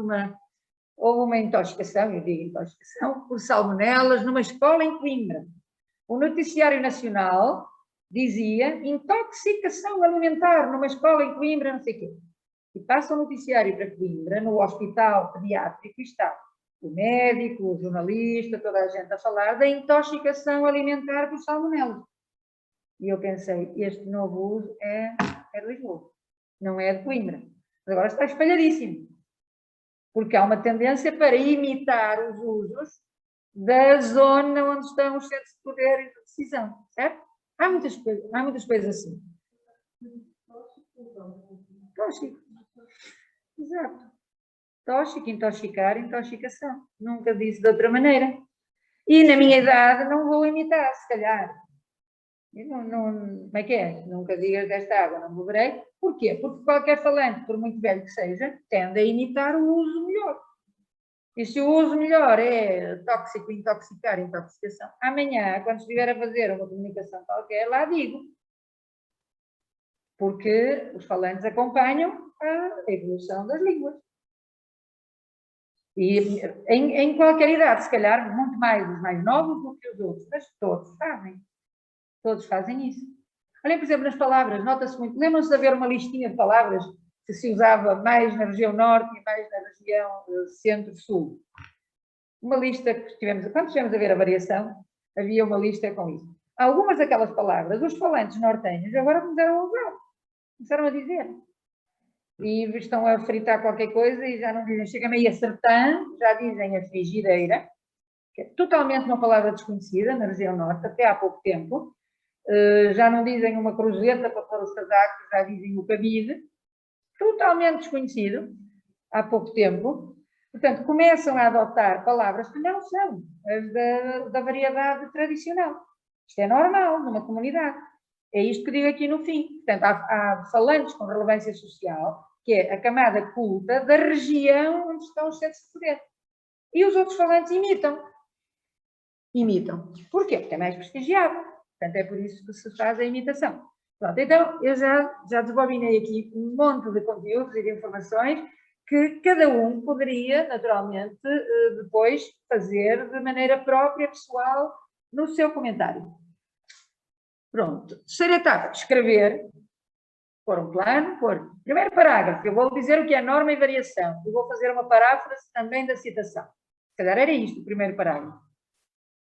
houve uma intoxicação, eu digo intoxicação, por salmonelas numa escola em Coimbra. O Noticiário Nacional dizia intoxicação alimentar numa escola em Coimbra, não sei o quê. E passa o noticiário para Coimbra, no hospital pediátrico, está o médico, o jornalista, toda a gente a falar da intoxicação alimentar por salmonela. E eu pensei, este novo uso é de Lisboa, não é de Coimbra. Mas agora está espalhadíssimo. Porque há uma tendência para imitar os usos da zona onde estão os centros de poder e de decisão, certo? Há muitas coisas assim. Tóxico. Exato. Tóxico, intoxicar, intoxicação. Nunca disse de outra maneira. E na minha idade não vou imitar, se calhar. Como é que é? Nunca digas desta água, não beberei. Porquê? Porque qualquer falante, por muito velho que seja, tende a imitar o uso melhor. E se o uso melhor é tóxico, intoxicar, intoxicação, amanhã, quando estiver a fazer uma comunicação qualquer, lá digo. Porque os falantes acompanham a evolução das línguas. E em qualquer idade, se calhar, muito mais os mais novos do que os outros, mas todos fazem. Todos fazem isso. Olhem, por exemplo, nas palavras, nota-se muito. Lembram-se de haver uma listinha de palavras que se usava mais na região norte e mais na região centro-sul? Uma lista que quando estivemos a ver a variação, havia uma lista com isso. Algumas daquelas palavras, os falantes nortenhos agora começaram a usar. Começaram a dizer. E estão a fritar qualquer coisa e já não dizem, chega meio a sertã, já dizem a frigideira, que é totalmente uma palavra desconhecida na região norte, até há pouco tempo. Já não dizem uma cruzeta para pôr os casacos, já dizem o cabide, totalmente desconhecido, há pouco tempo. Portanto, começam a adotar palavras que não são as da variedade tradicional. Isto é normal numa comunidade. É isto que digo aqui no fim. Portanto, há falantes com relevância social, que é a camada culta da região onde estão os centros de poder. E os outros falantes imitam. Imitam. Porquê? Porque é mais prestigiado. Portanto, é por isso que se faz a imitação. Pronto, então, eu já desbobinei aqui um monte de conteúdos e de informações que cada um poderia, naturalmente, depois fazer de maneira própria, pessoal, no seu comentário. Pronto. Terceira etapa, escrever, pôr um plano, pôr. Primeiro parágrafo, eu vou dizer o que é norma e variação. Eu vou fazer uma paráfrase também da citação. Se calhar era isto, o primeiro parágrafo.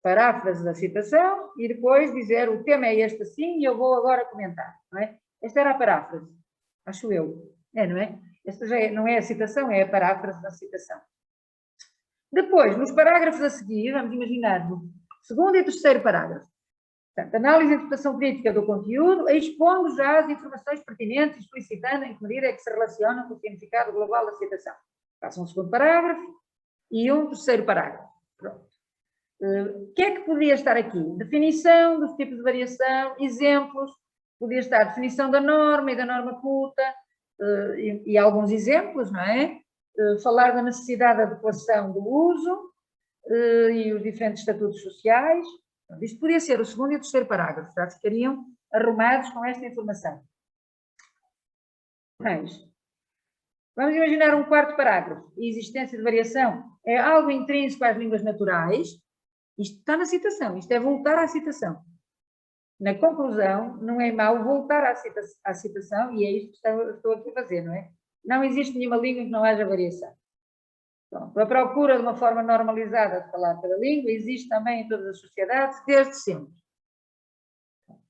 Paráfrase da citação e depois dizer o tema é este assim e eu vou agora comentar. Não é? Esta era a paráfrase, acho eu. Não é? Esta já não é a citação, é a paráfrase da citação. Depois, nos parágrafos a seguir, vamos imaginar no segundo e terceiro parágrafo. Portanto, análise e interpretação crítica do conteúdo, expondo já as informações pertinentes, explicitando em que medida é que se relacionam com o significado global da citação. Faço um segundo parágrafo e um terceiro parágrafo. Pronto. O que é que podia estar aqui? Definição dos tipos de variação, exemplos, podia estar definição da norma e da norma culta, e alguns exemplos, não é? Falar da necessidade de adequação do uso e os diferentes estatutos sociais. Isto podia ser o segundo e o terceiro parágrafo, já ficariam arrumados com esta informação. Mas, vamos imaginar um quarto parágrafo. A existência de variação é algo intrínseco às línguas naturais. Isto está na citação, isto é voltar à citação. Na conclusão, não é mau voltar à citação, e é isto que estou aqui a fazer, não é? Não existe nenhuma língua em que não haja variação. Pronto, a procura de uma forma normalizada de falar cada língua existe também em todas as sociedades, desde sempre.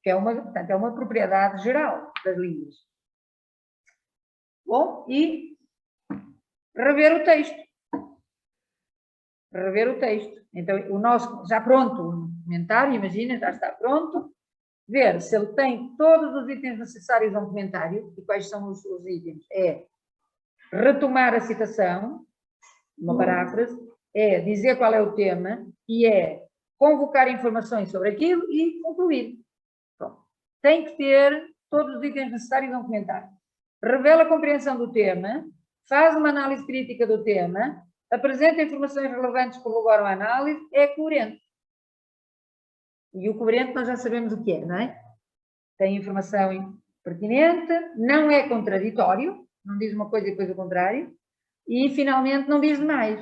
Que portanto, é uma propriedade geral das línguas. Bom, e rever o texto. Rever o texto. Então, o nosso, já pronto, o comentário, imagina, já está pronto. Ver se ele tem todos os itens necessários a um comentário. E quais são os itens? É retomar a citação, uma paráfrase, é dizer qual é o tema e é convocar informações sobre aquilo e concluir. Pronto. Tem que ter todos os itens necessários a um comentário. Revela a compreensão do tema, faz uma análise crítica do tema, apresenta informações relevantes que corroboram a análise, é coerente. E o coerente nós já sabemos o que é, não é? Tem informação pertinente, não é contraditório, não diz uma coisa e depois o contrário, e finalmente não diz demais.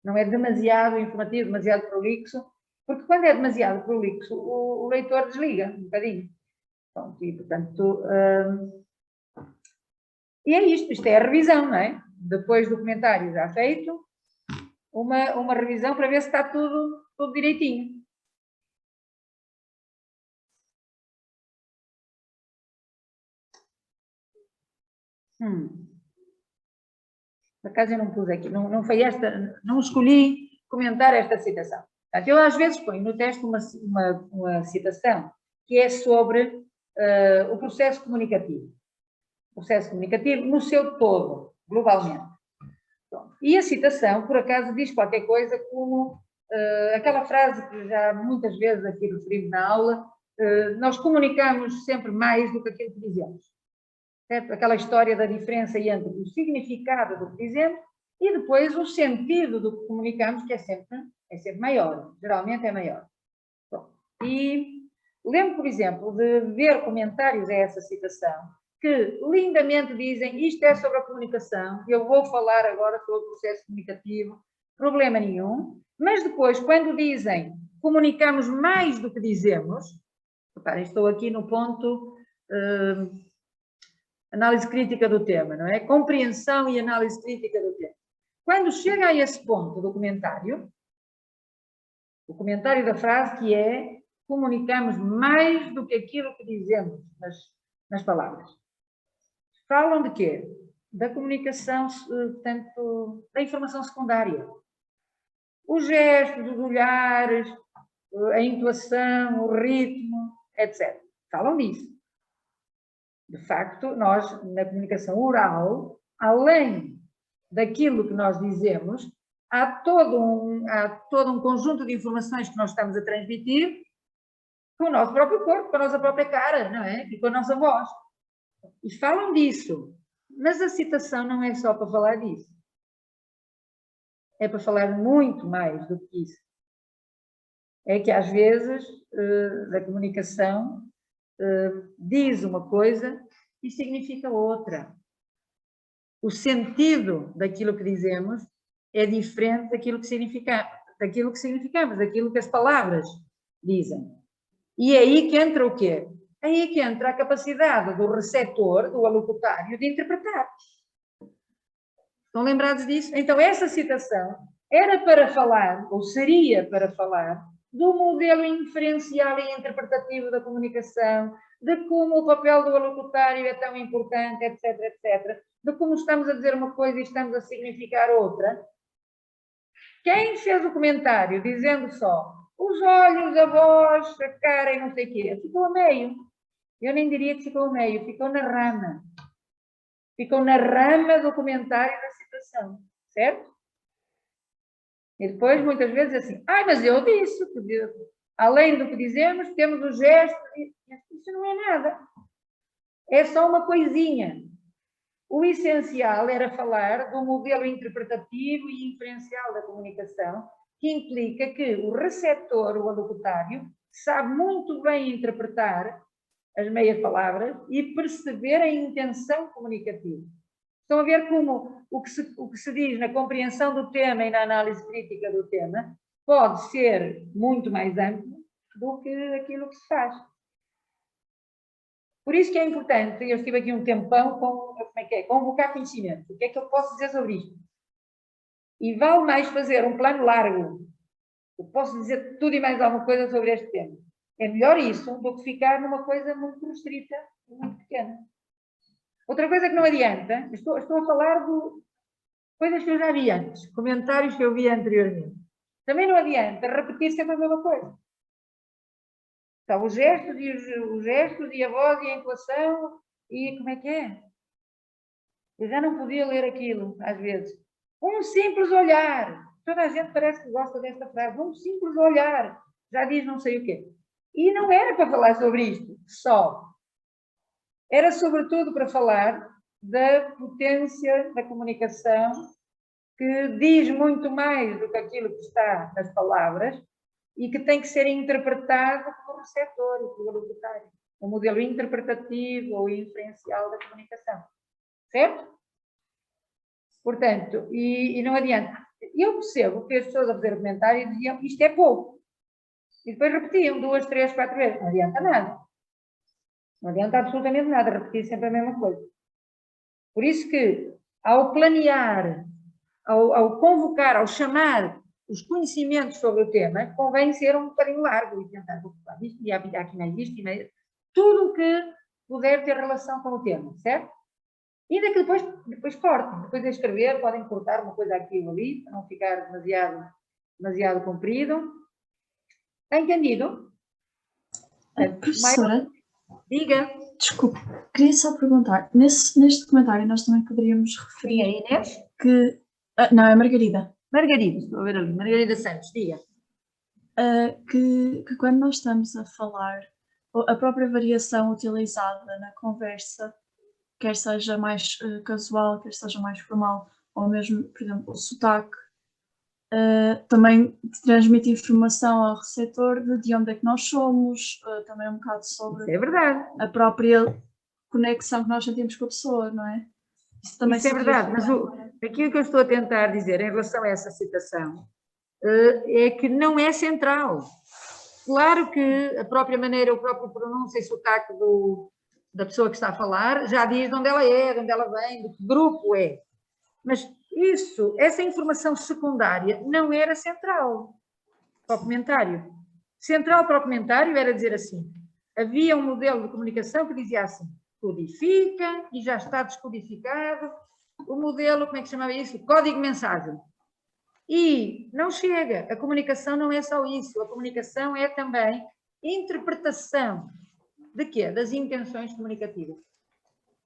Não é demasiado informativo, demasiado prolixo, porque quando é demasiado prolixo, o leitor desliga um bocadinho. Pronto, e portanto... E é isto é a revisão, não é? Depois do comentário já feito, uma revisão para ver se está tudo direitinho. Por acaso eu não pus aqui, não foi esta, não escolhi comentar esta citação. Portanto, eu às vezes ponho no texto uma citação que é sobre o processo comunicativo. O processo comunicativo no seu todo, globalmente. Pronto. E a citação, por acaso, diz qualquer coisa como aquela frase que já muitas vezes aqui referimos na aula, nós comunicamos sempre mais do que aquilo que dizemos. Certo? Aquela história da diferença entre o significado do que dizemos e depois o sentido do que comunicamos, que é sempre maior, geralmente é maior. Bom, e lembro, por exemplo, de ver comentários a essa citação que lindamente dizem isto é sobre a comunicação, eu vou falar agora sobre o processo comunicativo, problema nenhum, mas depois, quando dizem comunicamos mais do que dizemos, reparem, estou aqui no ponto análise crítica do tema, não é? Compreensão e análise crítica do tema. Quando chega a esse ponto do comentário, o comentário da frase que é comunicamos mais do que aquilo que dizemos nas palavras. Falam de quê? Da comunicação, portanto, da informação secundária. Os gestos, os olhares, a intuação, o ritmo, etc. Falam disso. De facto, nós, na comunicação oral, além daquilo que nós dizemos, há todo um conjunto de informações que nós estamos a transmitir com o nosso próprio corpo, com a nossa própria cara, não é? E com a nossa voz. E falam disso. Mas a citação não é só para falar disso. É para falar muito mais do que isso. É que, às vezes, a comunicação diz uma coisa e significa outra. O sentido daquilo que dizemos é diferente daquilo que significamos, daquilo que as palavras dizem. E é aí que entra o quê? É aí que entra a capacidade do receptor, do alocutário, de interpretar. Estão lembrados disso? Então, essa citação era para falar, ou seria para falar, do modelo inferencial e interpretativo da comunicação, de como o papel do alocutário é tão importante, etc, etc, de como estamos a dizer uma coisa e estamos a significar outra. Quem fez o comentário dizendo só os olhos, a voz, a cara e não sei o quê, ficou a meio. Eu nem diria que ficou a meio, ficou na rama. Ficou na rama do comentário da citação, certo? E depois, muitas vezes, assim, mas eu disse, além do que dizemos, temos o gesto, isso não é nada. É só uma coisinha. O essencial era falar do modelo interpretativo e inferencial da comunicação, que implica que o receptor, o alocutário, sabe muito bem interpretar as meias palavras e perceber a intenção comunicativa. Estão a ver como o que se diz na compreensão do tema e na análise crítica do tema pode ser muito mais amplo do que aquilo que se faz. Por isso que é importante, eu estive aqui um tempão com, convocar conhecimento. O que é que eu posso dizer sobre isto? E vale mais fazer um plano largo. Eu posso dizer tudo e mais alguma coisa sobre este tema. É melhor isso do que ficar numa coisa muito restrita e muito pequena. Outra coisa que não adianta, estou a falar de coisas que eu já vi antes, comentários que eu vi anteriormente. Também não adianta repetir sempre a mesma coisa. Então, os gestos e a voz e a inflação e como é que é? Eu já não podia ler aquilo, às vezes. Um simples olhar. Toda a gente parece que gosta desta frase. Um simples olhar. Já diz não sei o quê. E não era para falar sobre isto só. Era sobretudo para falar da potência da comunicação, que diz muito mais do que aquilo que está nas palavras e que tem que ser interpretado pelo receptor e pelo locutário. O modelo interpretativo ou inferencial da comunicação. Certo? Portanto, e não adianta. Eu percebo que as pessoas a fazer comentário diziam isto é pouco. E depois repetiam 2, 3, 4 vezes. Não adianta nada. Não adianta absolutamente nada. Repetir sempre a mesma coisa. Por isso que, ao planear ao convocar, ao chamar os conhecimentos sobre o tema, convém ser um bocadinho largo e tentar ocupar isto, e há aqui mais isto, e mais... tudo o que puder ter relação com o tema, certo? E ainda que depois cortem, depois de escrever, podem cortar uma coisa aqui ou ali, para não ficar demasiado comprido. Está entendido? Professora, diga. Desculpe, queria só perguntar, neste documentário nós também poderíamos referir... Quem é Inês? Que... não, é Margarida. Margarida, estou a ver ali, Margarida Santos, diga. Que quando nós estamos a falar, a própria variação utilizada na conversa, quer seja mais casual, quer seja mais formal, ou mesmo, por exemplo, o sotaque, também transmite informação ao receptor de onde é que nós somos, também um bocado sobre é verdade. A própria conexão que nós sentimos com a pessoa, não é? Isso também é verdade, mas aquilo que eu estou a tentar dizer em relação a essa citação é que não é central. Claro que a própria maneira, o próprio pronúncio e sotaque da pessoa que está a falar já diz de onde ela é, de onde ela vem, de que grupo é. Mas essa informação secundária não era central para o comentário. Central para o comentário era dizer assim, havia um modelo de comunicação que dizia assim, codifica e já está descodificado o modelo, como é que se chamava isso? Código-mensagem. E não chega, a comunicação não é só isso, a comunicação é também interpretação de quê? Das intenções comunicativas.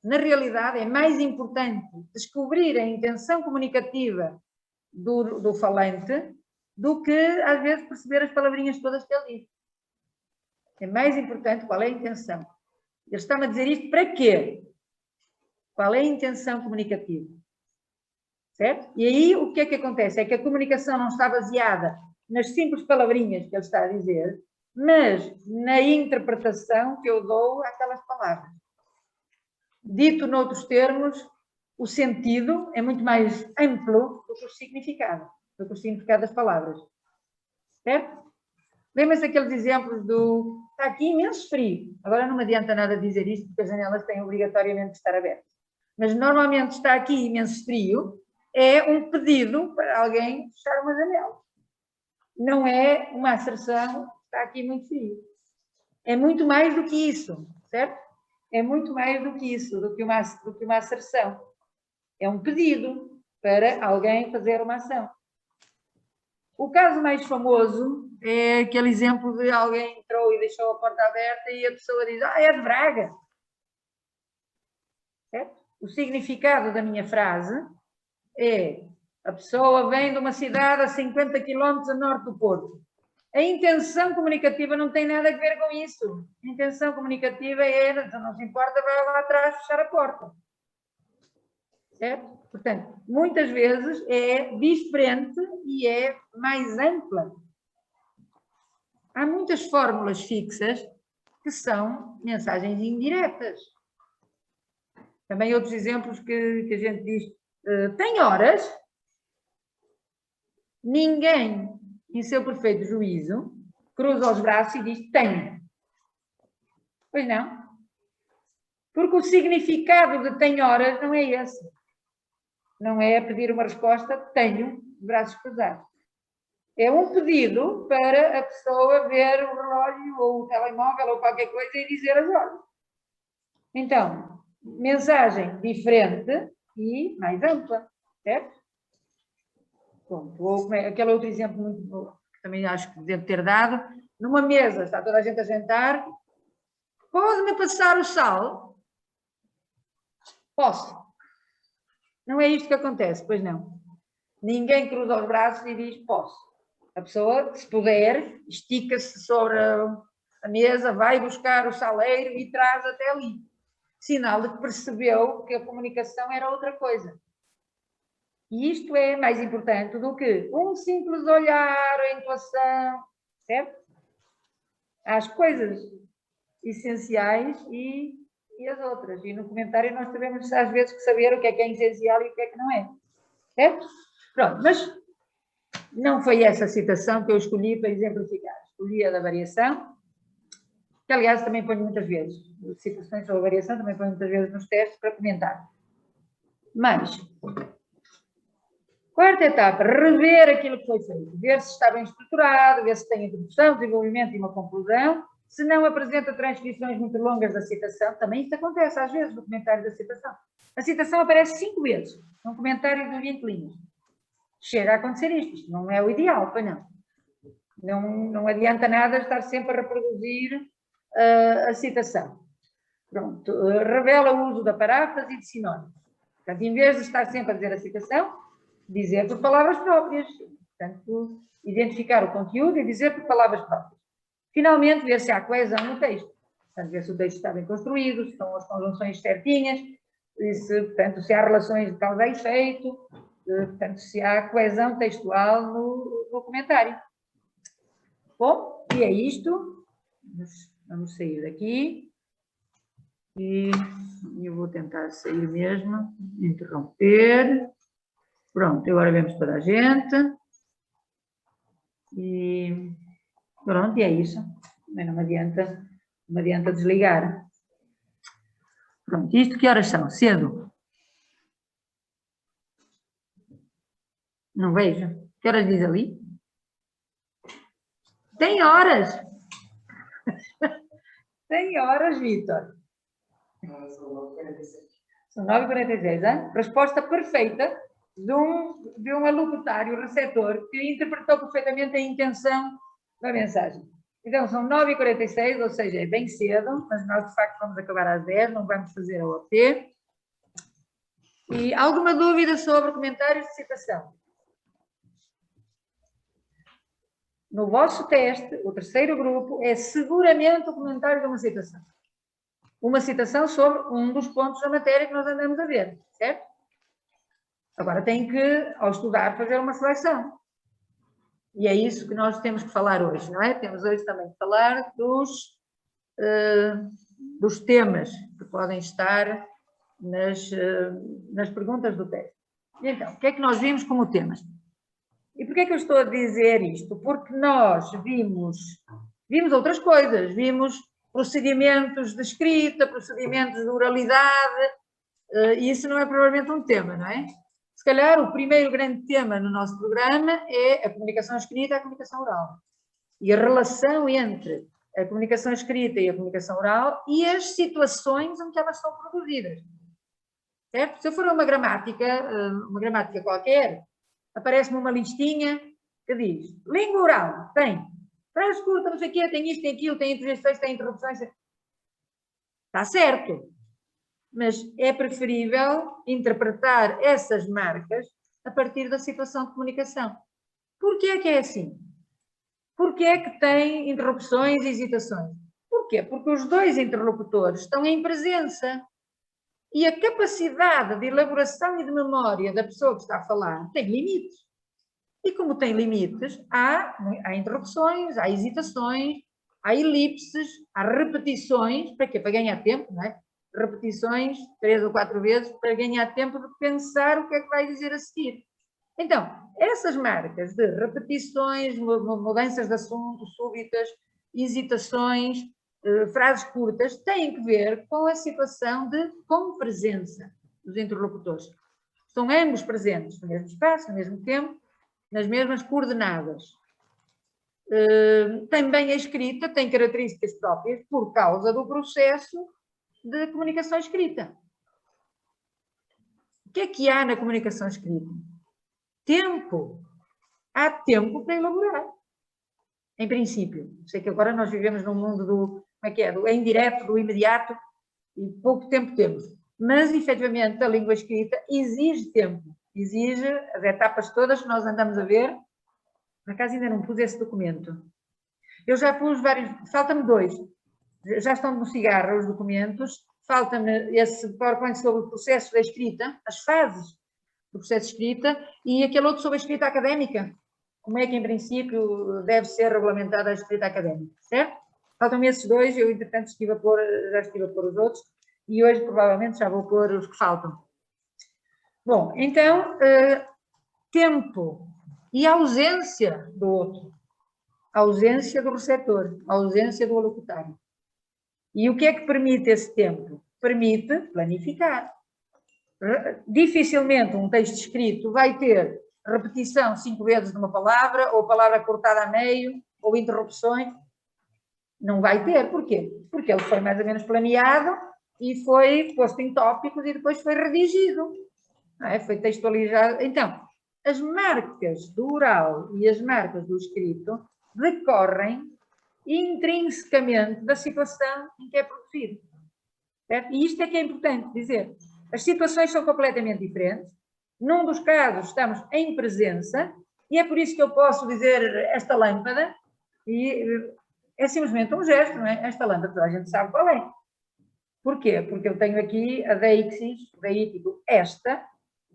Na realidade, é mais importante descobrir a intenção comunicativa do falante do que, às vezes, perceber as palavrinhas todas que ele diz. É mais importante qual é a intenção. Ele está-me a dizer isto para quê? Qual é a intenção comunicativa? Certo? E aí o que é que acontece? É que a comunicação não está baseada nas simples palavrinhas que ele está a dizer, mas na interpretação que eu dou àquelas palavras. Dito noutros termos, o sentido é muito mais amplo do que o significado das palavras. Certo? Lembra-se daqueles exemplos do... Está aqui imenso frio. Agora não me adianta nada dizer isto, porque as janelas têm obrigatoriamente de estar abertas. Mas normalmente está aqui imenso frio, é um pedido para alguém fechar uma janela. Não é uma asserção, está aqui muito frio. É muito mais do que isso, certo? É muito mais do que isso, do que uma asserção. É um pedido para alguém fazer uma ação. O caso mais famoso é aquele exemplo de alguém entrou e deixou a porta aberta e a pessoa diz, é de Braga. Certo? O significado da minha frase é, a pessoa vem de uma cidade a 50 km a norte do Porto. A intenção comunicativa não tem nada a ver com isso. A intenção comunicativa é, não se importa, vai lá atrás fechar a porta. Certo? Portanto, muitas vezes é diferente e é mais ampla. Há muitas fórmulas fixas que são mensagens indiretas. Também outros exemplos que a gente diz, tem horas, ninguém, em seu perfeito juízo, cruza os braços e diz tenho. Pois não? Porque o significado de tem horas não é esse. Não é pedir uma resposta, tenho, braços cruzados. É um pedido para a pessoa ver o relógio ou o telemóvel ou qualquer coisa e dizer as horas. Então, mensagem diferente e mais ampla, certo? Bom, aquele outro exemplo muito bom, que também acho que devo ter dado. Numa mesa, está toda a gente a jantar. Pode-me passar o sal? Posso. Não é isto que acontece, pois não. Ninguém cruza os braços e diz posso. A pessoa, se puder, estica-se sobre a mesa, vai buscar o saleiro e traz até ali. Sinal de que percebeu que a comunicação era outra coisa. E isto é mais importante do que um simples olhar, a intuação, certo? Há as coisas essenciais e as outras. E no comentário nós sabemos, às vezes, que saber o que é essencial e o que é que não é. Certo? Pronto, mas não foi essa a citação que eu escolhi para exemplificar. Escolhi a da variação, que aliás também ponho muitas vezes. Citações sobre a variação também ponho muitas vezes nos testes para comentar. Mas Quarta etapa, rever aquilo que foi feito, ver se está bem estruturado, ver se tem introdução, desenvolvimento e uma conclusão. Se não apresenta transcrições muito longas da citação, também isso acontece às vezes no comentário da citação. A citação aparece 5 vezes, num comentário de 20 linhas. Chega a acontecer isto não é o ideal, pois não. Não adianta nada estar sempre a reproduzir a citação. Pronto, revela o uso da paráfrase e de sinónimos. Portanto, em vez de estar sempre a dizer a citação, dizer por palavras próprias. Portanto, identificar o conteúdo e dizer por palavras próprias. Finalmente, ver se há coesão no texto. Portanto, ver se o texto está bem construído, se estão as conjunções certinhas, portanto, se há relações de causa e efeito, portanto, se há coesão textual no comentário. Bom, e é isto. Vamos sair daqui. E eu vou tentar sair mesmo, interromper. Pronto, agora vemos toda a gente. E pronto, e é isso. Não me adianta desligar. Pronto, isto que horas são? Cedo? Não vejo. Que horas diz ali? Tem horas! Tem horas, Vitor. São 9h46, hein? Resposta perfeita de um alocutário receptor que interpretou perfeitamente a intenção da mensagem. Então, são 9h46, ou seja, é bem cedo, mas nós, de facto, vamos acabar às 10, não vamos fazer a OT. E alguma dúvida sobre comentários de citação? No vosso teste, o terceiro grupo é seguramente o comentário de uma citação. Uma citação sobre um dos pontos da matéria que nós andamos a ver, certo? Agora tem que, ao estudar, fazer uma seleção. E é isso que nós temos que falar hoje, não é? Temos hoje também que falar dos temas que podem estar nas perguntas do teste. E então, o que é que nós vimos como temas? E porquê é que eu estou a dizer isto? Porque nós vimos outras coisas, vimos procedimentos de escrita, procedimentos de oralidade, e isso não é provavelmente um tema, não é? Se calhar o primeiro grande tema no nosso programa é a comunicação escrita e a comunicação oral. E a relação entre a comunicação escrita e a comunicação oral e as situações em que elas são produzidas. Certo? Se eu for a uma gramática qualquer, aparece-me uma listinha que diz língua oral, tem frase curta, não sei o quê, tem isto, tem aquilo, tem interjeições, tem interrupções. Está certo. Mas é preferível interpretar essas marcas a partir da situação de comunicação. Porquê é que é assim? Porquê é que tem interrupções e hesitações? Porquê? Porque os dois interlocutores estão em presença. E a capacidade de elaboração e de memória da pessoa que está a falar tem limites. E como tem limites, há interrupções, há hesitações, há elipses, há repetições. Para quê? Para ganhar tempo, não é? Repetições 3 ou 4 vezes para ganhar tempo de pensar o que é que vai dizer a seguir. Então, essas marcas de repetições, mudanças de assunto súbitas, hesitações, frases curtas, têm que ver com a situação de compresença dos interlocutores. Estão ambos presentes no mesmo espaço, no mesmo tempo, nas mesmas coordenadas. Também a escrita tem características próprias por causa do processo de comunicação escrita. O que há na comunicação escrita? Tempo. Há tempo para elaborar. Em princípio. Sei que agora nós vivemos num mundo do indireto, do imediato, e pouco tempo temos. Mas, efetivamente, a língua escrita exige tempo. Exige as etapas todas que nós andamos a ver. Por acaso ainda não pus esse documento. Eu já pus vários, falta-me 2. Já estão no cigarro os documentos, falta-me esse PowerPoint sobre o processo da escrita, as fases do processo de escrita, e aquele outro sobre a escrita académica. Como é que, em princípio, deve ser regulamentada a escrita académica, certo? Faltam-me esses 2, eu, entretanto, já estive a pôr os outros, e hoje, provavelmente, já vou pôr os que faltam. Bom, então, tempo e ausência do outro. A ausência do receptor, a ausência do alocutário. E o que é que permite esse tempo? Permite planificar. Dificilmente um texto escrito vai ter repetição 5 vezes de uma palavra, ou palavra cortada a meio, ou interrupções. Não vai ter. Porquê? Porque ele foi mais ou menos planeado e foi posto em tópicos e depois foi redigido. Não é? Foi textualizado. Então, as marcas do oral e as marcas do escrito decorrem intrinsecamente da situação em que é produzido. Certo? E isto é que é importante dizer. As situações são completamente diferentes. Num dos casos estamos em presença e é por isso que eu posso dizer esta lâmpada e é simplesmente um gesto, não é? Esta lâmpada toda a gente sabe qual é. Porquê? Porque eu tenho aqui a deixis, daí tipo esta,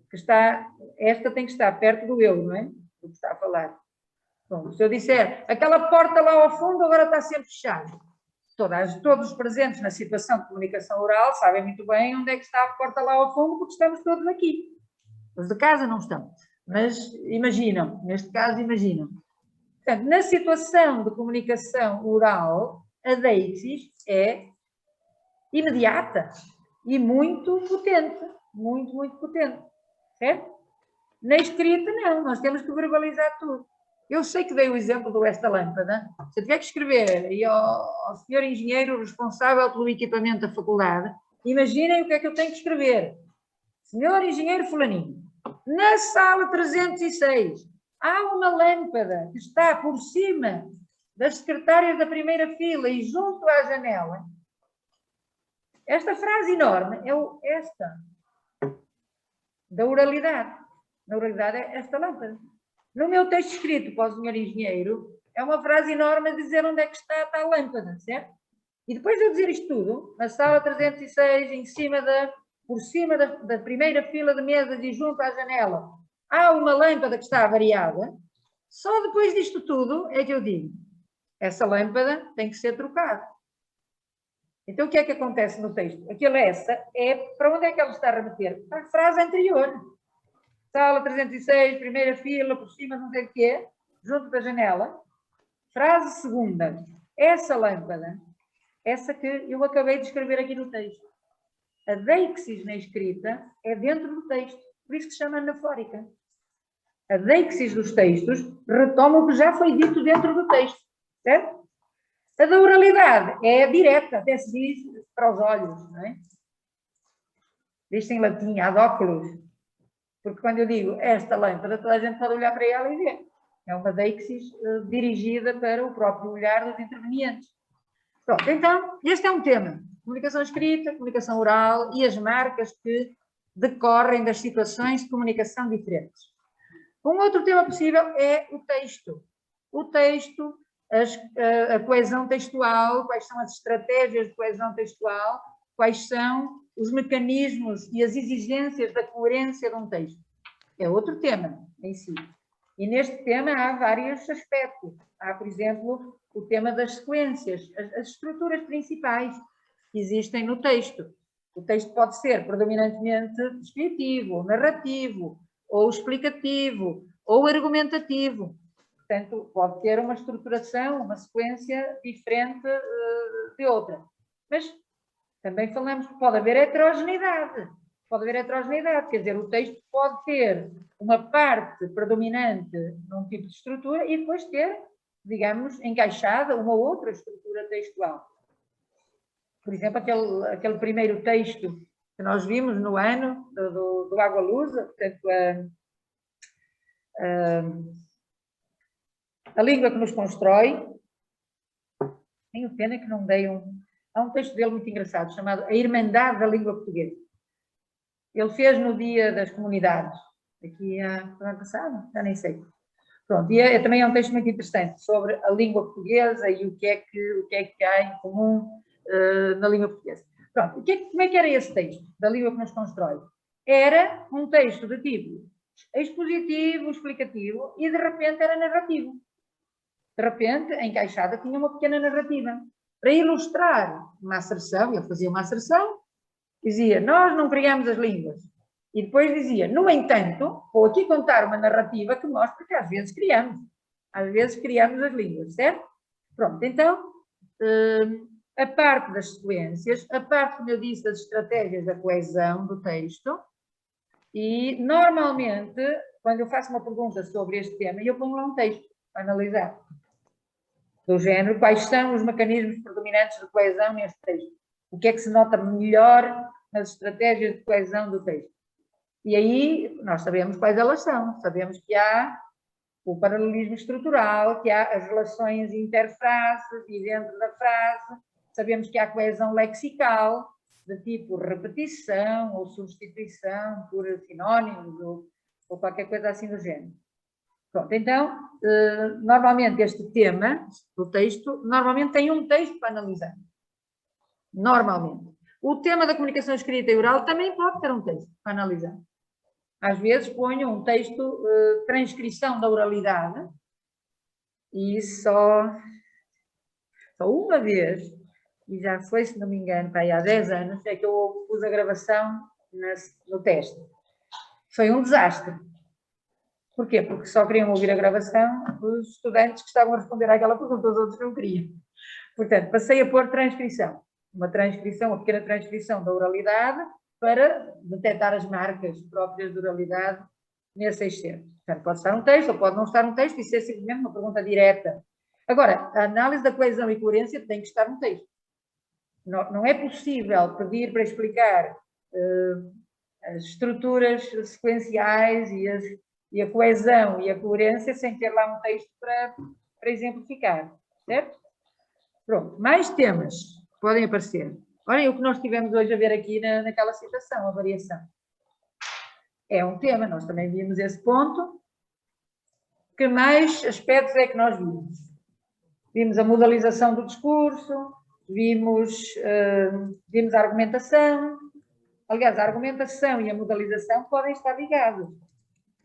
que está, esta tem que estar perto do eu, não é? Do que está a falar. Bom, se eu disser, aquela porta lá ao fundo agora está sempre fechada. Todos os presentes na situação de comunicação oral sabem muito bem onde é que está a porta lá ao fundo, porque estamos todos aqui. Os de casa não estão. Mas imaginam, neste caso imaginam. Portanto, na situação de comunicação oral, a deixis é imediata e muito potente. Muito, muito potente. Certo? Na escrita, não. Nós temos que verbalizar tudo. Eu sei que dei o exemplo do esta lâmpada. Se eu tiver que escrever e ao senhor engenheiro responsável pelo equipamento da faculdade, imaginem o que é que eu tenho que escrever. Senhor engenheiro fulaninho, na sala 306 há uma lâmpada que está por cima das secretárias da primeira fila e junto à janela. Esta frase enorme é esta, da oralidade. Na oralidade é esta lâmpada. No meu texto escrito para o senhor engenheiro, é uma frase enorme a dizer onde é que está a tal lâmpada, certo? E depois de eu dizer isto tudo, na sala 306, por cima da primeira fila de mesas e junto à janela, há uma lâmpada que está avariada, só depois disto tudo é que eu digo, essa lâmpada tem que ser trocada. Então o que é que acontece no texto? Aquela essa é, para onde é que ela está a remeter? Para a frase anterior. Sala 306, primeira fila, por cima não sei o quê, junto da janela. Frase segunda. Essa lâmpada, essa que eu acabei de escrever aqui no texto. A deixis na escrita é dentro do texto, por isso que se chama anafórica. A deixis dos textos retoma o que já foi dito dentro do texto, certo? A da oralidade é direta, até se diz para os olhos, não é? Diz-se em latim, ad oculos. Porque quando eu digo esta lâmpada, toda a gente pode olhar para ela e ver. É uma deixis dirigida para o próprio olhar dos intervenientes. Pronto, então, este é um tema. Comunicação escrita, comunicação oral e as marcas que decorrem das situações de comunicação diferentes. Um outro tema possível é o texto. O texto, a coesão textual, quais são as estratégias de coesão textual, quais são os mecanismos e as exigências da coerência de um texto. É outro tema em si. E neste tema há vários aspectos. Há, por exemplo, o tema das sequências, as estruturas principais que existem no texto. O texto pode ser predominantemente descritivo, ou narrativo, ou explicativo, ou argumentativo. Portanto, pode ter uma estruturação, uma sequência diferente de outra. Mas também falamos que pode haver heterogeneidade. Pode haver heterogeneidade, quer dizer, o texto pode ter uma parte predominante num tipo de estrutura e depois ter, digamos, encaixada uma outra estrutura textual. Por exemplo, aquele primeiro texto que nós vimos no ano do Água Lusa, portanto, a língua que nos constrói. Tenho pena que não dei Há um texto dele muito engraçado, chamado A Irmandade da Língua Portuguesa. Ele fez no Dia das Comunidades, aqui no ano passado, já nem sei. Pronto, e também é um texto muito interessante sobre a língua portuguesa e o que é que há em comum na língua portuguesa. Pronto, como é que era esse texto da língua que nos constrói? Era um texto de tipo expositivo, explicativo e de repente era narrativo. De repente, a encaixada tinha uma pequena narrativa. Para ilustrar uma asserção, ele fazia uma asserção, dizia, nós não criamos as línguas. E depois dizia, no entanto, vou aqui contar uma narrativa que mostra que às vezes criamos. Às vezes criamos as línguas, certo? Pronto, então, a parte das sequências, a parte, como eu disse, das estratégias da coesão do texto, e normalmente quando eu faço uma pergunta sobre este tema, eu ponho lá um texto para analisar. Do género, quais são os mecanismos predominantes de coesão neste texto? O que é que se nota melhor nas estratégias de coesão do texto? E aí nós sabemos quais elas são. Sabemos que há o paralelismo estrutural, que há as relações interfrases e dentro da frase. Sabemos que há coesão lexical, de tipo repetição ou substituição por sinónimos ou qualquer coisa assim do género. Pronto, então, normalmente este tema do texto, normalmente tem um texto para analisar. Normalmente. O tema da comunicação escrita e oral também pode ter um texto para analisar. Às vezes ponho um texto, transcrição da oralidade, e só uma vez, e já foi, se não me engano, para aí há 10 anos, é que eu pus a gravação no teste. Foi um desastre. Porquê? Porque só queriam ouvir a gravação os estudantes que estavam a responder àquela pergunta, os outros não queriam. Portanto, passei a pôr transcrição. Uma pequena transcrição da oralidade para detectar as marcas próprias de oralidade nesse excerto. Portanto, pode estar um texto ou pode não estar um texto e ser simplesmente uma pergunta direta. Agora, a análise da coesão e coerência tem que estar um texto. Não é possível pedir para explicar as estruturas sequenciais e a coesão e a coerência sem ter lá um texto para exemplificar, certo? Pronto, mais temas podem aparecer. Olhem o que nós tivemos hoje a ver aqui naquela citação, a variação. É um tema, nós também vimos esse ponto. Que mais aspectos é que nós vimos? Vimos a modalização do discurso, vimos a argumentação. Aliás, a argumentação e a modalização podem estar ligados,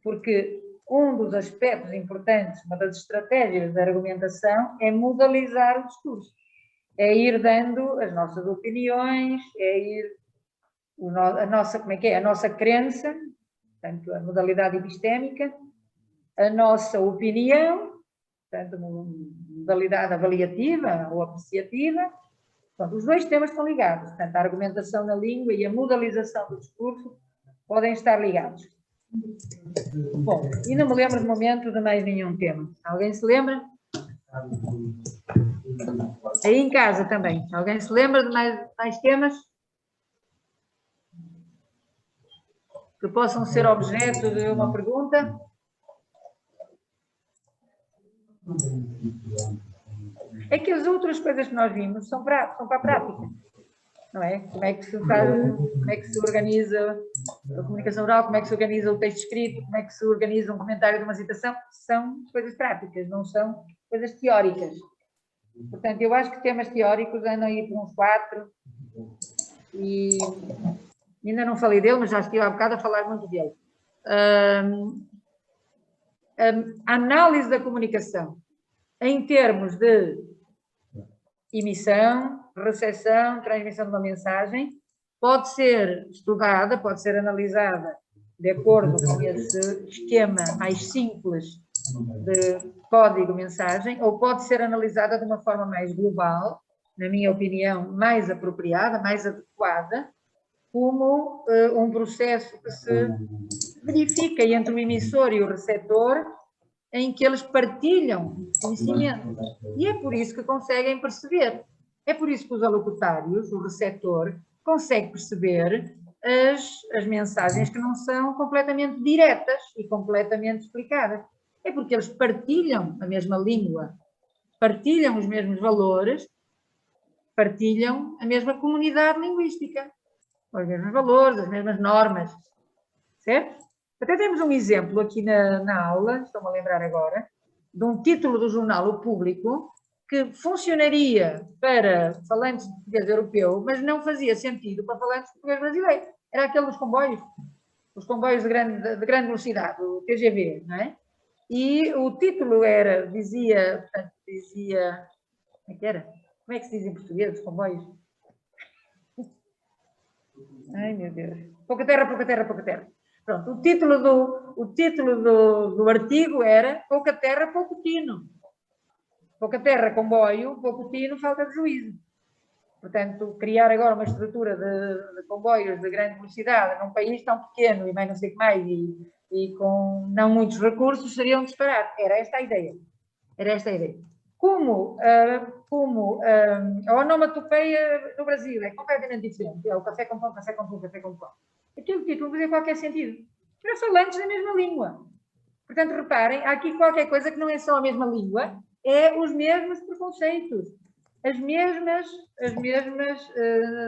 porque um dos aspectos importantes, uma das estratégias da argumentação é modalizar o discurso. É ir dando as nossas opiniões, é ir a nossa crença, portanto, a modalidade epistémica, a nossa opinião, portanto, modalidade avaliativa ou apreciativa. Portanto, os dois temas estão ligados, portanto, a argumentação na língua e a modalização do discurso podem estar ligados. Bom, e não me lembro de momento de mais nenhum tema. Alguém se lembra? Aí em casa também. Alguém se lembra de mais temas? Que possam ser objeto de uma pergunta? É que as outras coisas que nós vimos são para a prática. Não é? Como é que se faz, como é que se organiza a comunicação oral, como é que se organiza o texto escrito, como é que se organiza um comentário de uma citação, são coisas práticas, não são coisas teóricas. Portanto, eu acho que temas teóricos andam aí por uns 4 e ainda não falei dele, mas já estive há bocado a falar muito dele. A análise da comunicação em termos de emissão, recepção, transmissão de uma mensagem, pode ser estudada, pode ser analisada de acordo com esse esquema mais simples de código-mensagem, ou pode ser analisada de uma forma mais global, na minha opinião, mais apropriada, mais adequada, como um processo que se verifica entre o emissor e o receptor, em que eles partilham conhecimento. E é por isso que conseguem perceber. É por isso que os alocutários, o receptor, consegue perceber as mensagens que não são completamente diretas e completamente explicadas. É porque eles partilham a mesma língua, partilham os mesmos valores, partilham a mesma comunidade linguística, os mesmos valores, as mesmas normas, certo? Até temos um exemplo aqui na aula, estou-me a lembrar agora, de um título do jornal O Público, que funcionaria para falantes de português europeu, mas não fazia sentido para falantes de português brasileiro. Era aquele dos comboios, os comboios de grande velocidade, o TGV, não é? E o título dizia, como é que era? Como é que se diz em português, os comboios? Ai, meu Deus. Pouca terra, pouca terra, pouca terra. Pronto, o título do artigo era Pouca terra, pouco tino. Pouca terra, comboio, pouco tino, falta de juízo. Portanto, criar agora uma estrutura de comboios de grande velocidade num país tão pequeno e mais não sei o que mais, e com não muitos recursos seria um disparate. Era esta a ideia. Era esta a ideia. Como a onomatopeia no Brasil é completamente diferente, é o café com pão, café com pão, café com pão. Aquilo que não fazia qualquer sentido. Para falantes da mesma língua. Portanto, reparem, há aqui qualquer coisa que não é só a mesma língua, é os mesmos preconceitos, as mesmas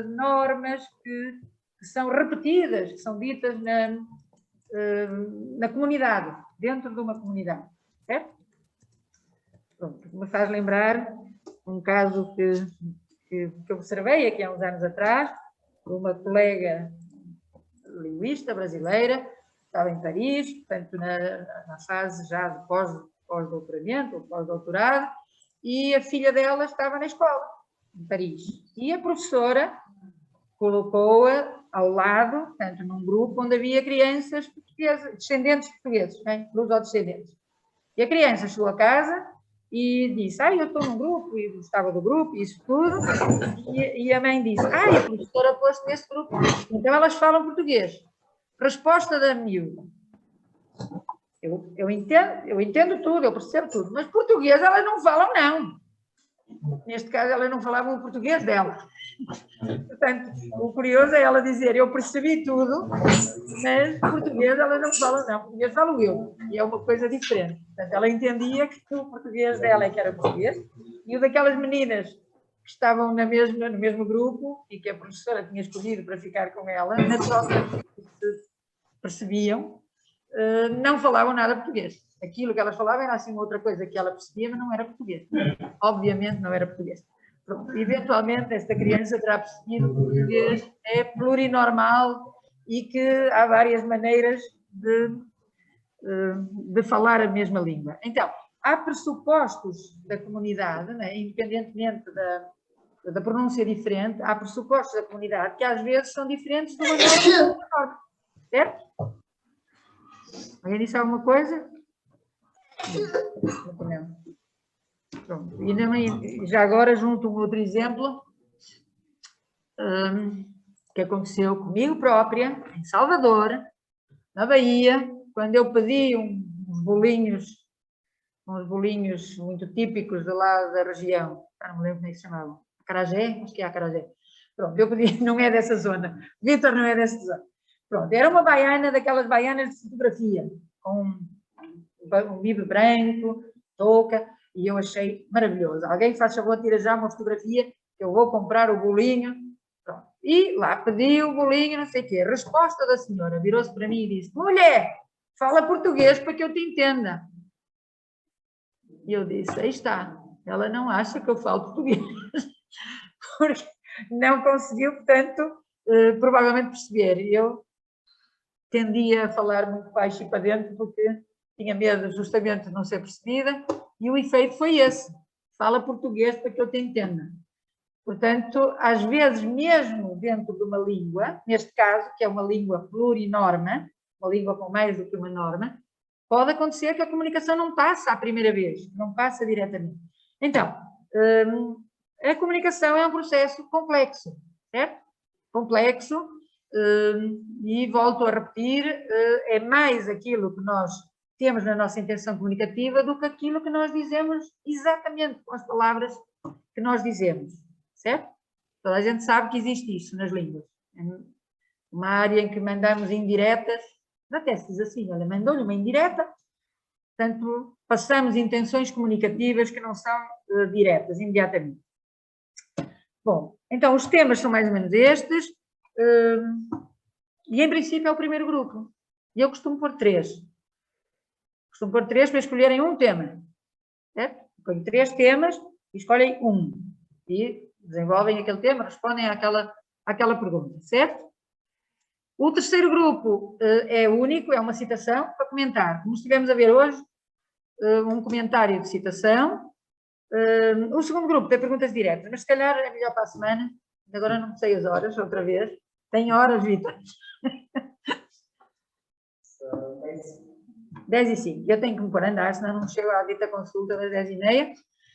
normas que são repetidas, que são ditas na comunidade, dentro de uma comunidade, certo? Pronto, me faz lembrar um caso que observei aqui há uns anos atrás, uma colega linguista brasileira, estava em Paris, portanto, na fase já de pós-doutoramento, ou pós-doutorado, e a filha dela estava na escola, em Paris. E a professora colocou-a ao lado, portanto, num grupo onde havia crianças portuguesas, descendentes portugueses, luso-descendentes. E a criança chegou a casa e disse, eu estou num grupo, e gostava do grupo, e isso tudo, e a mãe disse, a professora pôs-se nesse grupo, então elas falam português. Resposta da miúda. Eu entendo tudo, eu percebo tudo, mas português elas não falam, não. Neste caso, elas não falavam o português dela. Portanto, o curioso é ela dizer, eu percebi tudo, mas português elas não falam, não. Português falo eu, e é uma coisa diferente. Portanto, ela entendia que o português dela é que era português, e o daquelas meninas que estavam no mesmo grupo, e que a professora tinha escolhido para ficar com ela, naturalmente percebiam, não falavam nada português. Aquilo que elas falavam era assim outra coisa que ela percebia, mas não era português. Obviamente não era português. Pronto, eventualmente esta criança terá percebido que o português é plurinormal e que há várias maneiras de falar a mesma língua. Então, há pressupostos da comunidade, né, independentemente da pronúncia diferente, há pressupostos da comunidade que às vezes são diferentes de uma norma para outra norma. Certo? Alguém disse alguma coisa? Não. Pronto. E já agora junto um outro exemplo que aconteceu comigo própria, em Salvador, na Bahia, quando eu pedi uns bolinhos muito típicos de lá da região, não me lembro como é que se chamavam, acarajé, acho que é acarajé. Pronto, eu pedi, não é dessa zona, Vítor não é dessa zona. Pronto, era uma baiana, daquelas baianas de fotografia, com um bibe branco, touca, e eu achei maravilhoso. Alguém faz favor, tira já uma fotografia, que eu vou comprar o bolinho. Pronto. E lá pedi o bolinho, não sei o quê. Resposta da senhora, virou-se para mim e disse, mulher, fala português para que eu te entenda. E eu disse, aí está. Ela não acha que eu falo português, porque não conseguiu, portanto, provavelmente perceber. Eu tendia a falar muito baixo e para dentro, porque tinha medo justamente de não ser percebida, e o efeito foi esse. Fala português para que eu te entenda. Portanto, às vezes, mesmo dentro de uma língua, neste caso, que é uma língua plurinorma, uma língua com mais do que uma norma, pode acontecer que a comunicação não passa à primeira vez, não passa diretamente. Então, a comunicação é um processo complexo, certo? Complexo, e volto a repetir, é mais aquilo que nós temos na nossa intenção comunicativa do que aquilo que nós dizemos exatamente com as palavras que nós dizemos, certo? Toda a gente sabe que existe isso nas línguas. Uma área em que mandamos indiretas, até se diz assim, olha, mandou-lhe uma indireta, portanto, passamos intenções comunicativas que não são diretas, imediatamente. Bom, então os temas são mais ou menos estes, e em princípio é o primeiro grupo. E eu costumo pôr 3. Costumo pôr 3 para escolherem um tema. Certo? Ponho 3 temas e escolhem um. E desenvolvem aquele tema, respondem àquela pergunta, certo? O terceiro grupo é único, é uma citação para comentar. Como estivemos a ver hoje, um comentário de citação. O segundo grupo tem perguntas diretas, mas se calhar é melhor para a semana. Agora não sei as horas, outra vez. Tem horas, Vitor? 10h05. Eu tenho que me pôr a andar, senão não chego à dita consulta das 10h30.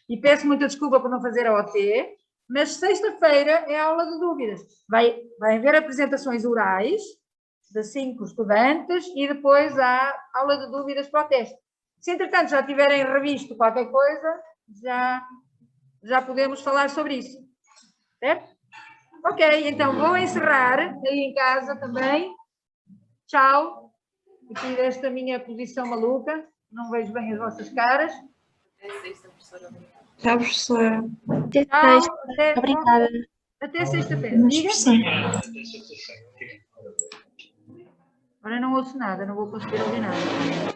E peço muita desculpa por não fazer a OT, mas sexta-feira é a aula de dúvidas. Vai haver apresentações orais, de 5 estudantes e depois há aula de dúvidas para o teste. Se, entretanto, já tiverem revisto qualquer coisa, já podemos falar sobre isso. Certo? Ok, então vou encerrar aí em casa também. Tchau. Aqui desta minha posição maluca. Não vejo bem as vossas caras. Tchau, professora. Tchau. Obrigada. Até sexta-feira. Diga. Agora não ouço nada, não vou conseguir ouvir nada.